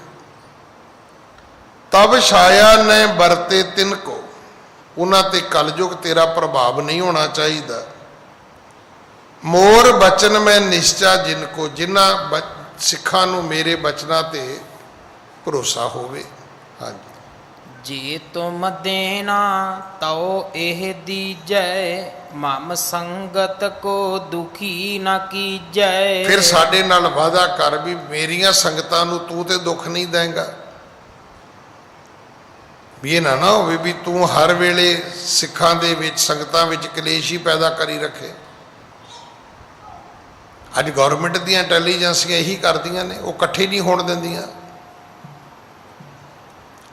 ਤਬ ਛਾਇਆ ਨੇ ਵਰਤੇ ਤਿਨ ਕੋ, ਉਹਨਾਂ ਤੇ ਕਲਯੁਗ ਤੇਰਾ ਪ੍ਰਭਾਵ ਨਹੀਂ ਹੋਣਾ ਚਾਹੀਦਾ। ਮੋਰ ਬਚਨ ਮੈਂ ਨਿਸ਼ਚਾ ਜਿਨ ਕੋ, ਜਿਨ੍ਹਾਂ ਸਿੱਖਾਂ ਨੂੰ ਮੇਰੇ ਬਚਨਾਂ ਤੇ ਭਰੋਸਾ ਹੋਵੇ। ਹਾਂਜੀ,
ਜੇ ਤੁਮ ਦੇਨਾ ਤਉ ਇਹ ਦੀਜੈ, ਮਮ ਸੰਗਤ ਕੋ ਦੁਖੀ ਨਾ ਕੀਜੈ।
ਫਿਰ ਸਾਡੇ ਨਾਲ ਵਾਅਦਾ ਕਰ ਵੀ ਮੇਰੀਆਂ ਸੰਗਤਾਂ ਨੂੰ ਤੂੰ ਤੇ ਦੁੱਖ ਨਹੀਂ ਦੇਂਗਾ। ਵੀ ਇਹ ਨਾ ਹੋਵੇ ਵੀ ਤੂੰ ਹਰ ਵੇਲੇ ਸਿੱਖਾਂ ਦੇ ਵਿੱਚ ਸੰਗਤਾਂ ਵਿੱਚ ਕਲੇਸ਼ ਹੀ ਪੈਦਾ ਕਰੀ ਰੱਖੇ। ਅੱਜ ਗਵਰਨਮੈਂਟ ਦੀਆਂ ਇੰਟੈਲੀਜੈਂਸੀਆਂ ਇਹੀ ਕਰਦੀਆਂ ਨੇ, ਉਹ ਇਕੱਠੇ ਨਹੀਂ ਹੋਣ ਦਿੰਦੀਆਂ।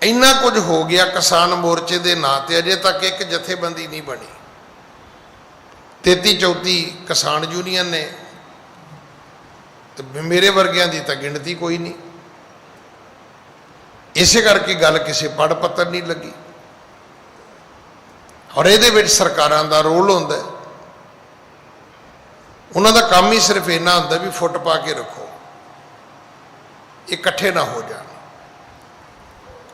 ਇੰਨਾ ਕੁਝ ਹੋ ਗਿਆ ਕਿਸਾਨ ਮੋਰਚੇ ਦੇ ਨਾਂ ਤੇ, ਅਜੇ ਤੱਕ ਇੱਕ ਜਥੇਬੰਦੀ ਨਹੀਂ ਬਣੀ। 33-34 ਕਿਸਾਨ ਯੂਨੀਅਨ ਨੇ, ਤੇ ਮੇਰੇ ਵਰਗਿਆਂ ਦੀ ਤਾਂ ਗਿਣਤੀ ਕੋਈ ਨਹੀਂ। ਇਸੇ ਕਰਕੇ ਗੱਲ ਕਿਸੇ ਪੜ ਪੱਤਰ ਨਹੀਂ ਲੱਗੀ। ਔਰ ਇਹਦੇ ਵਿੱਚ ਸਰਕਾਰਾਂ ਦਾ ਰੋਲ ਹੁੰਦਾ। ਉਹਨਾਂ ਦਾ ਕੰਮ ਹੀ ਸਿਰਫ ਇੰਨਾ ਹੁੰਦਾ ਵੀ ਫੁੱਟ ਪਾ ਕੇ ਰੱਖੋ, ਇਕੱਠੇ ਨਾ ਹੋ ਜਾਣ।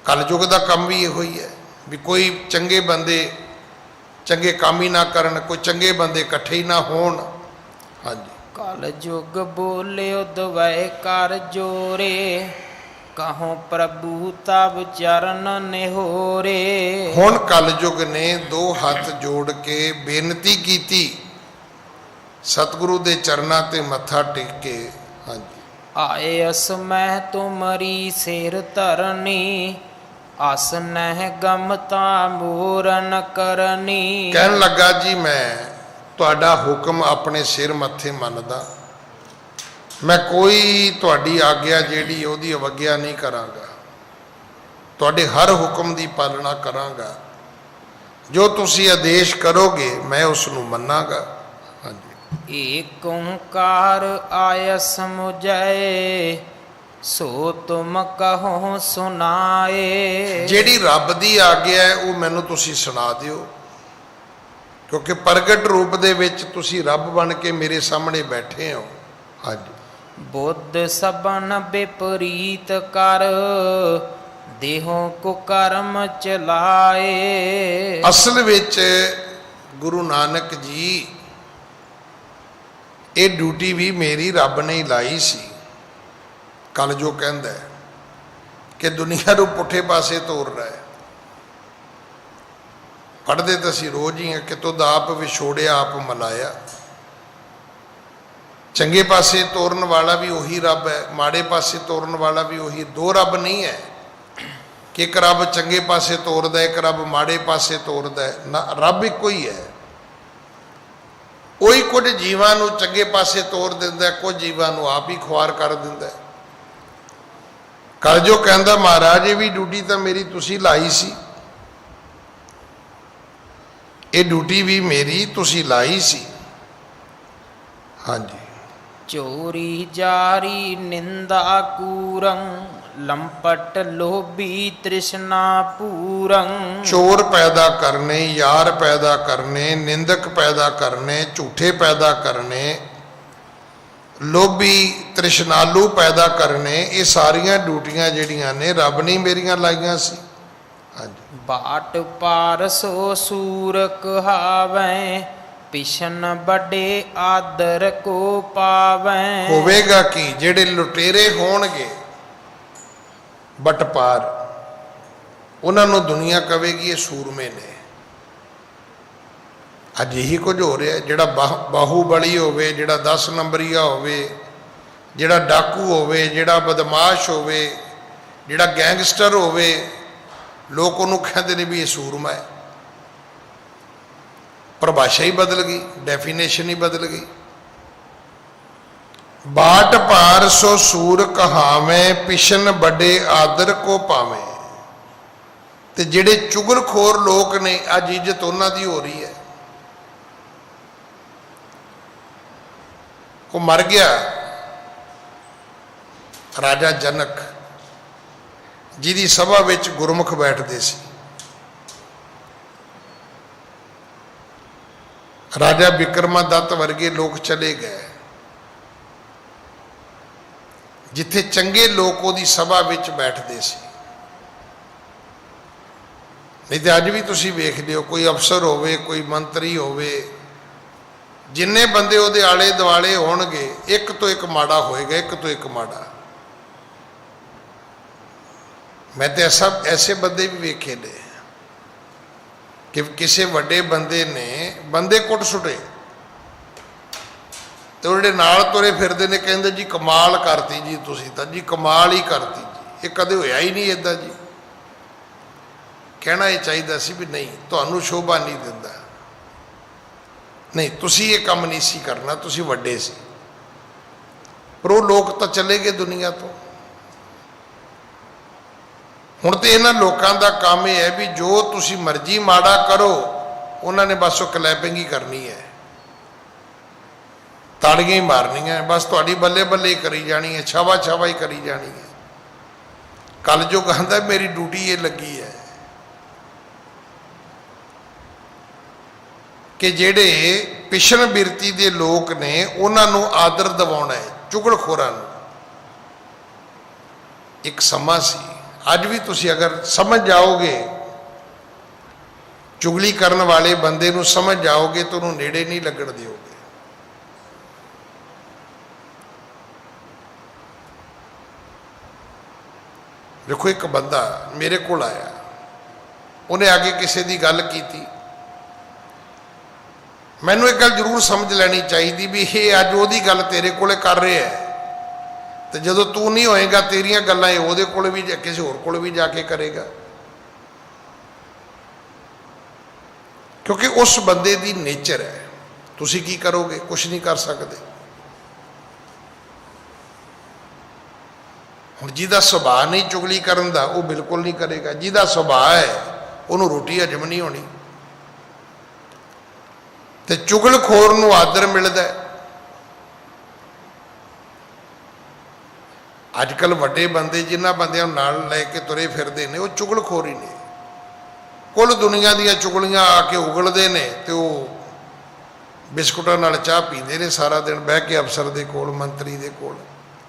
ਕਲਯੁਗ ਦਾ ਕੰਮ ਵੀ ਇਹੋ ਹੀ ਹੈ ਵੀ ਕੋਈ ਚੰਗੇ ਬੰਦੇ ਚੰਗੇ ਕੰਮ ਹੀ ਨਾ ਕਰਨ, ਕੋਈ ਚੰਗੇ ਬੰਦੇ ਇਕੱਠੇ ਹੀ ਨਾ ਹੋਣ। ਹਾਂਜੀ,
ਕਲਯੁਗ ਬੋਲਿਓ ਦਵੈ ਕਰ ਜੋਰੇ, ਕਹੋ ਪ੍ਰਭੂ ਤਬ ਚਰਨ ਨਿਹੋਰੇ।
ਹੁਣ ਕਲਯੁਗ ਨੇ ਦੋ ਹੱਥ ਜੋੜ ਕੇ ਬੇਨਤੀ ਕੀਤੀ, ਸਤਿਗੁਰੂ ਦੇ ਚਰਨਾਂ ਤੇ ਮੱਥਾ ਟੇਕ ਕੇ। ਹਾਂਜੀ,
ਆਏ ਅਸ ਮੈਂ ਤੁਮਰੀ ਸਿਰ ਧਰਨੀ, ਅਸ ਨਹਿ ਗਮਤਾ ਮੂਰਨ ਕਰਨੀ।
ਕਹਿਣ ਲੱਗਾ ਜੀ ਮੈਂ ਤੁਹਾਡਾ ਹੁਕਮ ਆਪਣੇ ਸਿਰ ਮੱਥੇ ਮੰਨਦਾ, ਮੈਂ ਕੋਈ ਤੁਹਾਡੀ ਆਗਿਆ ਜਿਹੜੀ ਉਹਦੀ ਅਵੱਗਿਆ ਨਹੀਂ ਕਰਾਂਗਾ, ਤੁਹਾਡੇ ਹਰ ਹੁਕਮ ਦੀ ਪਾਲਣਾ ਕਰਾਂਗਾ। ਜੋ ਤੁਸੀਂ ਆਦੇਸ਼ ਕਰੋਗੇ ਮੈਂ ਉਸ ਨੂੰ ਮੰਨਾਂਗਾ। ਹਾਂਜੀ,
ਏਕ ਓੰਕਾਰ ਆਇ ਸਮੁਝੈ, ਸੋ ਤੁਮ ਕਹੋ ਸੁਨਾਏ।
ਜਿਹੜੀ ਰੱਬ ਦੀ ਆਗਿਆ ਹੈ ਉਹ ਮੈਨੂੰ ਤੁਸੀਂ ਸੁਣਾ ਦਿਓ, ਕਿਉਂਕਿ ਪ੍ਰਗਟ ਰੂਪ ਦੇ ਵਿੱਚ ਤੁਸੀਂ ਰੱਬ ਬਣ ਕੇ ਮੇਰੇ ਸਾਹਮਣੇ ਬੈਠੇ ਹੋ। ਹਾਂਜੀ,
ਬੁੱਧ ਸਬਨ ਵਿਪਰੀਤ ਕਰ, ਦੇਹੋਂ ਕੋ ਕਰਮ ਚਲਾਏ।
ਅਸਲ ਵਿੱਚ ਗੁਰੂ ਨਾਨਕ ਜੀ ਇਹ ਡਿਊਟੀ ਵੀ ਮੇਰੀ ਰੱਬ ਨੇ ਹੀ ਲਾਈ ਸੀ। ਕੱਲ ਜੋ ਕਹਿੰਦਾ ਕਿ ਦੁਨੀਆ ਨੂੰ ਪੁੱਠੇ ਪਾਸੇ ਤੋਰਨਾ ਹੈ। ਪੜ੍ਹਦੇ ਤਾਂ ਅਸੀਂ ਰੋਜ਼ ਹੀ ਹਾਂ ਕਿ ਤੁਧ ਆਪ ਵਿਛੋੜਿਆ ਆਪ ਮਲਾਇਆ। ਚੰਗੇ ਪਾਸੇ ਤੋਰਨ ਵਾਲਾ ਵੀ ਉਹੀ ਰੱਬ ਹੈ, ਮਾੜੇ ਪਾਸੇ ਤੋਰਨ ਵਾਲਾ ਵੀ ਉਹੀ। ਦੋ ਰੱਬ ਨਹੀਂ ਹੈ ਕਿ ਇੱਕ ਰੱਬ ਚੰਗੇ ਪਾਸੇ ਤੋਰਦਾ, ਇੱਕ ਰੱਬ ਮਾੜੇ ਪਾਸੇ ਤੋਰਦਾ ਹੈ। ਨਾ, ਰੱਬ ਇੱਕੋ ਹੀ ਹੈ। ਉਹੀ ਕੁਝ ਜੀਵਾਂ ਨੂੰ ਚੰਗੇ ਪਾਸੇ ਤੋਰ ਦਿੰਦਾ, ਕੁਝ ਜੀਵਾਂ ਨੂੰ ਆਪ ਹੀ ਖੁਆਰ ਕਰ ਦਿੰਦਾ। ਕੱਲ ਜੋ ਕਹਿੰਦਾ ਮਹਾਰਾਜ ਇਹ ਵੀ ਡਿਊਟੀ ਤਾਂ ਮੇਰੀ ਤੁਸੀਂ ਲਾਈ ਸੀ, ਇਹ ਡਿਊਟੀ ਵੀ ਮੇਰੀ ਤੁਸੀਂ ਲਾਈ ਸੀ। ਹਾਂਜੀ,
ਚੋਰੀ ਜਾਰੀ ਨਿੰਦਾ ਕੂਰੰ, ਲੰਪਟ ਲੋਭੀ ਤ੍ਰਿਸ਼ਨਾ ਪੂਰੰ।
ਚੋਰ ਪੈਦਾ ਕਰਨੇ, ਯਾਰ ਪੈਦਾ ਕਰਨੇ, ਨਿੰਦਕ ਪੈਦਾ ਕਰਨੇ, ਝੂਠੇ ਪੈਦਾ ਕਰਨੇ, ਲੋਭੀ ਤ੍ਰਿਸ਼ਨਾਲੂ ਪੈਦਾ ਕਰਨੇ, ਇਹ ਸਾਰੀਆਂ ਡਿਊਟੀਆਂ ਜਿਹੜੀਆਂ ਨੇ ਰੱਬ ਨੇ ਮੇਰੀਆਂ ਲਾਈਆਂ ਸੀ। ਹਾਂਜੀ,
ਬਾਟ ਪਾਰਸੋ ਸੂਰ ਕਹਾਵੈ, ਪਿਸ਼ਨ ਵੱਡੇ ਆਦਰ ਕੋ ਪਾਵੈ।
ਹੋਵੇਗਾ ਕਿ ਜਿਹੜੇ ਲੁਟੇਰੇ ਹੋਣਗੇ ਬਟਪਾਰ, ਉਹਨਾਂ ਨੂੰ ਦੁਨੀਆ ਕਹੇਗੀ ਇਹ ਸੂਰਮੇ ਨੇ। ਅੱਜ ਇਹੀ ਕੁਝ ਹੋ ਰਿਹਾ। ਜਿਹੜਾ ਬਾਹੂਬਲੀ ਹੋਵੇ, ਜਿਹੜਾ 10 ਨੰਬਰੀਆ ਹੋਵੇ, ਜਿਹੜਾ ਡਾਕੂ ਹੋਵੇ, ਜਿਹੜਾ ਬਦਮਾਸ਼ ਹੋਵੇ, ਜਿਹੜਾ ਗੈਂਗਸਟਰ ਹੋਵੇ, ਲੋਕ ਉਹਨੂੰ ਕਹਿੰਦੇ ਨੇ ਵੀ ਇਹ ਸੂਰਮਾ ਹੈ। ਪਰਿਭਾਸ਼ਾ ਹੀ ਬਦਲ ਗਈ, ਡੈਫੀਨੇਸ਼ਨ ਹੀ ਬਦਲ ਗਈ। ਬਾਟ ਪਾਰ ਸੋ ਸੂਰ ਕਹਾਵੇਂ, ਪਿਸ਼ਨ ਵੱਡੇ ਆਦਰ ਕੋ ਪਾਵੇਂ। ਤੇ ਜਿਹੜੇ ਚੁਗਲਖੋਰ ਲੋਕ ਨੇ ਅੱਜ ਇੱਜ਼ਤ ਉਹਨਾਂ ਦੀ ਹੋ ਰਹੀ ਹੈ। ਉਹ ਮਰ ਗਿਆ ਰਾਜਾ ਜਨਕ, ਜਿਹਦੀ ਸਭਾ ਵਿੱਚ ਗੁਰਮੁਖ ਬੈਠਦੇ ਸੀ। ਰਾਜਾ ਬਿਕਰਮਾਦੱਤ ਵਰਗੇ ਲੋਕ ਚਲੇ ਗਏ। ਜਿੱਥੇ ਚੰਗੇ ਲੋਕ ਉਹਦੀ ਸਭਾ ਵਿੱਚ ਬੈਠਦੇ ਸੀ। ਨਹੀਂ ਤੇ ਅੱਜ ਵੀ ਤੁਸੀਂ ਵੇਖ ਲਿਓ, ਕੋਈ ਅਫਸਰ ਹੋਵੇ, ਕੋਈ ਮੰਤਰੀ ਹੋਵੇ, ਜਿੰਨੇ ਬੰਦੇ ਉਹਦੇ ਆਲੇ ਦੁਆਲੇ ਹੋਣਗੇ, ਇੱਕ ਤੋਂ ਇੱਕ ਮਾੜਾ ਹੋਏਗਾ, ਇੱਕ ਤੋਂ ਇੱਕ ਮਾੜਾ। ਮੈਂ ਤੇ ਐਸੇ ਬੰਦੇ ਵੀ ਵੇਖੇ ਨੇ ਕਿ ਕਿਸੇ ਵੱਡੇ ਬੰਦੇ ਨੇ ਬੰਦੇ ਕੁੱਟ ਸੁੱਟੇ ਤੇ ਉਹ ਜਿਹੜੇ ਨਾਲ ਤੁਰੇ ਫਿਰਦੇ ਨੇ ਕਹਿੰਦੇ ਜੀ ਕਮਾਲ ਕਰਤੀ ਜੀ, ਤੁਸੀਂ ਤਾਂ ਜੀ ਕਮਾਲ ਹੀ ਕਰਤੀ ਜੀ, ਇਹ ਕਦੇ ਹੋਇਆ ਹੀ ਨਹੀਂ ਇੱਦਾਂ ਜੀ। ਕਹਿਣਾ ਇਹ ਚਾਹੀਦਾ ਸੀ ਵੀ ਨਹੀਂ, ਤੁਹਾਨੂੰ ਸ਼ੋਭਾ ਨਹੀਂ ਦਿੰਦਾ, ਨਹੀਂ ਤੁਸੀਂ ਇਹ ਕੰਮ ਨਹੀਂ ਸੀ ਕਰਨਾ, ਤੁਸੀਂ ਵੱਡੇ ਸੀ। ਪਰ ਉਹ ਲੋਕ ਤਾਂ ਚਲੇ ਗਏ ਦੁਨੀਆ ਤੋਂ। ਹੁਣ ਤੇ ਇਹਨਾਂ ਲੋਕਾਂ ਦਾ ਕੰਮ ਇਹ ਹੈ ਵੀ ਜੋ ਤੁਸੀਂ ਮਰਜ਼ੀ ਮਾੜਾ ਕਰੋ, ਉਹਨਾਂ ਨੇ ਬਸ ਉਹ ਕਲੈਪਿੰਗ ਹੀ ਕਰਨੀ ਹੈ, ਤਾੜੀਆਂ ਹੀ ਮਾਰਨੀਆਂ, ਬਸ ਤੁਹਾਡੀ ਬੱਲੇ ਬੱਲੇ ਹੀ ਕਰੀ ਜਾਣੀ ਹੈ, ਛਾਵਾ ਛਾਵਾ ਹੀ ਕਰੀ ਜਾਣੀ ਹੈ। ਕੱਲ ਜੋ ਕਹਿੰਦਾ ਮੇਰੀ ਡਿਊਟੀ ਇਹ ਲੱਗੀ ਹੈ ਕਿ ਜਿਹੜੇ ਪਿਛਣ ਬਿਰਤੀ ਦੇ ਲੋਕ ਨੇ ਉਹਨਾਂ ਨੂੰ ਆਦਰ ਦਿਵਾਉਣਾ ਹੈ, ਚੁਗਲਖੋਰਾਂ ਨੂੰ। ਇੱਕ ਸਮਾਂ ਸੀ, ਅੱਜ ਵੀ ਤੁਸੀਂ ਅਗਰ ਸਮਝ ਜਾਓਗੇ, ਚੁਗਲੀ ਕਰਨ ਵਾਲੇ ਬੰਦੇ ਨੂੰ ਸਮਝ ਜਾਓਗੇ ਤਾਂ ਉਹਨੂੰ ਨੇੜੇ ਨਹੀਂ ਲੱਗਣ ਦਿਓਗੇ। ਦੇਖੋ, ਇੱਕ ਬੰਦਾ ਮੇਰੇ ਕੋਲ ਆਇਆ, ਉਹਨੇ ਆ ਕੇ ਕਿਸੇ ਦੀ ਗੱਲ ਕੀਤੀ। ਮੈਨੂੰ ਇੱਕ ਗੱਲ ਜ਼ਰੂਰ ਸਮਝ ਲੈਣੀ ਚਾਹੀਦੀ ਵੀ ਇਹ ਅੱਜ ਉਹਦੀ ਗੱਲ ਤੇਰੇ ਕੋਲੇ ਕਰ ਰਿਹਾ ਹੈ, ਤੇ ਜਦੋਂ ਤੂੰ ਨਹੀਂ ਹੋਏਗਾ ਤੇਰੀਆਂ ਗੱਲਾਂ ਇਹ ਉਹਦੇ ਕੋਲ ਵੀ ਕਿਸੇ ਹੋਰ ਕੋਲ ਵੀ ਜਾ ਕੇ ਕਰੇਗਾ, ਕਿਉਂਕਿ ਉਸ ਬੰਦੇ ਦੀ ਨੇਚਰ ਹੈ। ਤੁਸੀਂ ਕੀ ਕਰੋਗੇ? ਕੁਛ ਨਹੀਂ ਕਰ ਸਕਦੇ। ਹੁਣ ਜਿਹਦਾ ਸੁਭਾਅ ਨਹੀਂ ਚੁਗਲੀ ਕਰਨ ਦਾ, ਉਹ ਬਿਲਕੁਲ ਨਹੀਂ ਕਰੇਗਾ। ਜਿਹਦਾ ਸੁਭਾਅ ਹੈ ਉਹਨੂੰ ਰੋਟੀ ਹਜਮ ਨਹੀਂ ਹੋਣੀ। ਤੇ ਚੁਗਲਖੋਰ ਨੂੰ ਆਦਰ ਮਿਲਦਾ ਹੈ। ਅੱਜ ਕੱਲ੍ਹ ਵੱਡੇ ਬੰਦੇ ਜਿਨ੍ਹਾਂ ਬੰਦਿਆਂ ਨੂੰ ਨਾਲ ਲੈ ਕੇ ਤੁਰੇ ਫਿਰਦੇ ਨੇ, ਉਹ ਚੁਗਲਖੋਰ ਹੀ ਨੇ। ਕੁੱਲ ਦੁਨੀਆ ਦੀਆਂ ਚੁਗਲੀਆਂ ਆ ਕੇ ਉਗਲਦੇ ਨੇ ਤੇ ਉਹ ਬਿਸਕੁਟਾਂ ਨਾਲ ਚਾਹ ਪੀਂਦੇ ਨੇ ਸਾਰਾ ਦਿਨ ਬਹਿ ਕੇ ਅਫਸਰ ਦੇ ਕੋਲ, ਮੰਤਰੀ ਦੇ ਕੋਲ।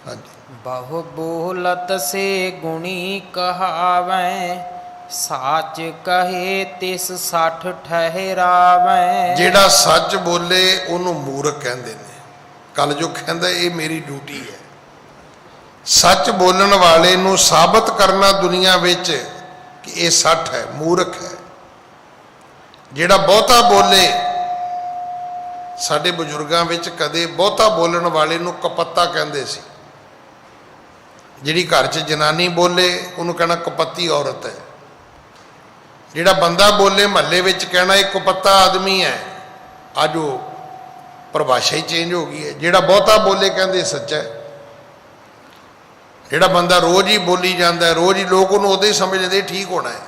ਹਾਂਜੀ,
ਬਹੁ ਬੋਲਤ ਸੇ ਗੁਣੀ ਕਹਾਵੈ, ਸਾਚ ਕਹੇ ਤਿਸ ਸੱਠ ਠਹਿਰਾਵੈ।
ਜਿਹੜਾ ਸੱਚ ਬੋਲੇ ਉਹਨੂੰ ਮੂਰਖ ਕਹਿੰਦੇ ਨੇ। ਕੱਲ ਜੋ ਕਹਿੰਦਾ ਇਹ ਮੇਰੀ ਡਿਊਟੀ ਹੈ। ਸੱਚ ਬੋਲਣ ਵਾਲੇ ਨੂੰ ਸਾਬਤ ਕਰਨਾ ਦੁਨੀਆ ਵਿੱਚ ਕਿ ਇਹ ਸੱਠ ਹੈ, ਮੂਰਖ ਹੈ। ਜਿਹੜਾ ਬਹੁਤਾ ਬੋਲੇ, ਸਾਡੇ ਬਜ਼ੁਰਗਾਂ ਵਿੱਚ ਕਦੇ ਬਹੁਤਾ ਬੋਲਣ ਵਾਲੇ ਨੂੰ ਕਪੱਤਾ ਕਹਿੰਦੇ ਸੀ। ਜਿਹੜੀ ਘਰ 'ਚ ਜਨਾਨੀ ਬੋਲੇ ਉਹਨੂੰ ਕਹਿਣਾ ਕਪੱਤੀ ਔਰਤ ਹੈ। ਜਿਹੜਾ ਬੰਦਾ ਬੋਲੇ ਮਹੱਲੇ ਵਿੱਚ ਕਹਿਣਾ ਇਹ ਕੁਪੱਤਾ ਆਦਮੀ ਹੈ। ਅੱਜ ਉਹ ਪਰਿਭਾਸ਼ਾ ਹੀ ਚੇਂਜ ਹੋ ਗਈ ਹੈ। ਜਿਹੜਾ ਬਹੁਤਾ ਬੋਲੇ ਕਹਿੰਦੇ ਸੱਚਾ ਹੈ। ਜਿਹੜਾ ਬੰਦਾ ਰੋਜ਼ ਹੀ ਬੋਲੀ ਜਾਂਦਾ ਹੈ, ਰੋਜ਼ ਹੀ ਲੋਕ ਉਹਨੂੰ ਉਦੋਂ ਹੀ ਸਮਝਦੇ ਠੀਕ ਹੋਣਾ ਹੈ।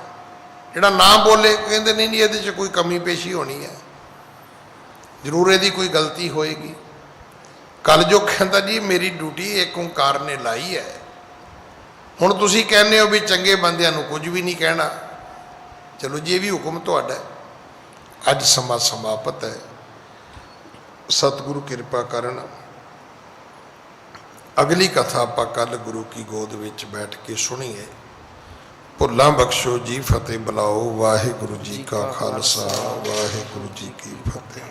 ਜਿਹੜਾ ਨਾ ਬੋਲੇ ਕਹਿੰਦੇ ਨਹੀਂ ਨਹੀਂ ਇਹਦੇ 'ਚ ਕੋਈ ਕਮੀ ਪੇਸ਼ੀ ਹੋਣੀ ਹੈ, ਜ਼ਰੂਰ ਇਹਦੀ ਕੋਈ ਗਲਤੀ ਹੋਏਗੀ। ਕੱਲ ਜੋ ਕਹਿੰਦਾ ਜੀ ਮੇਰੀ ਡਿਊਟੀ ਇੱਕ ਓਂਕਾਰ ਨੇ ਲਾਈ ਹੈ। ਹੁਣ ਤੁਸੀਂ ਕਹਿੰਦੇ ਹੋ ਵੀ ਚੰਗੇ ਬੰਦਿਆਂ ਨੂੰ ਕੁਝ ਵੀ ਨਹੀਂ ਕਹਿਣਾ। ਚਲੋ ਜੀ, ਇਹ ਵੀ ਹੁਕਮ ਤੁਹਾਡਾ। ਅੱਜ ਸਮਾਂ ਸਮਾਪਤ ਹੈ। ਸਤਿਗੁਰੂ ਕਿਰਪਾ ਕਰਨ। ਅਗਲੀ ਕਥਾ ਆਪਾਂ ਕੱਲ ਗੁਰੂ ਕੀ ਗੋਦ ਵਿੱਚ ਬੈਠ ਕੇ ਸੁਣੀਏ। ਭੁੱਲਾਂ ਬਖਸ਼ੋ ਜੀ, ਫਤਿਹ ਬੁਲਾਓ। ਵਾਹਿਗੁਰੂ ਜੀ ਕਾ ਖਾਲਸਾ, ਵਾਹਿਗੁਰੂ ਜੀ ਕੀ ਫਤਿਹ।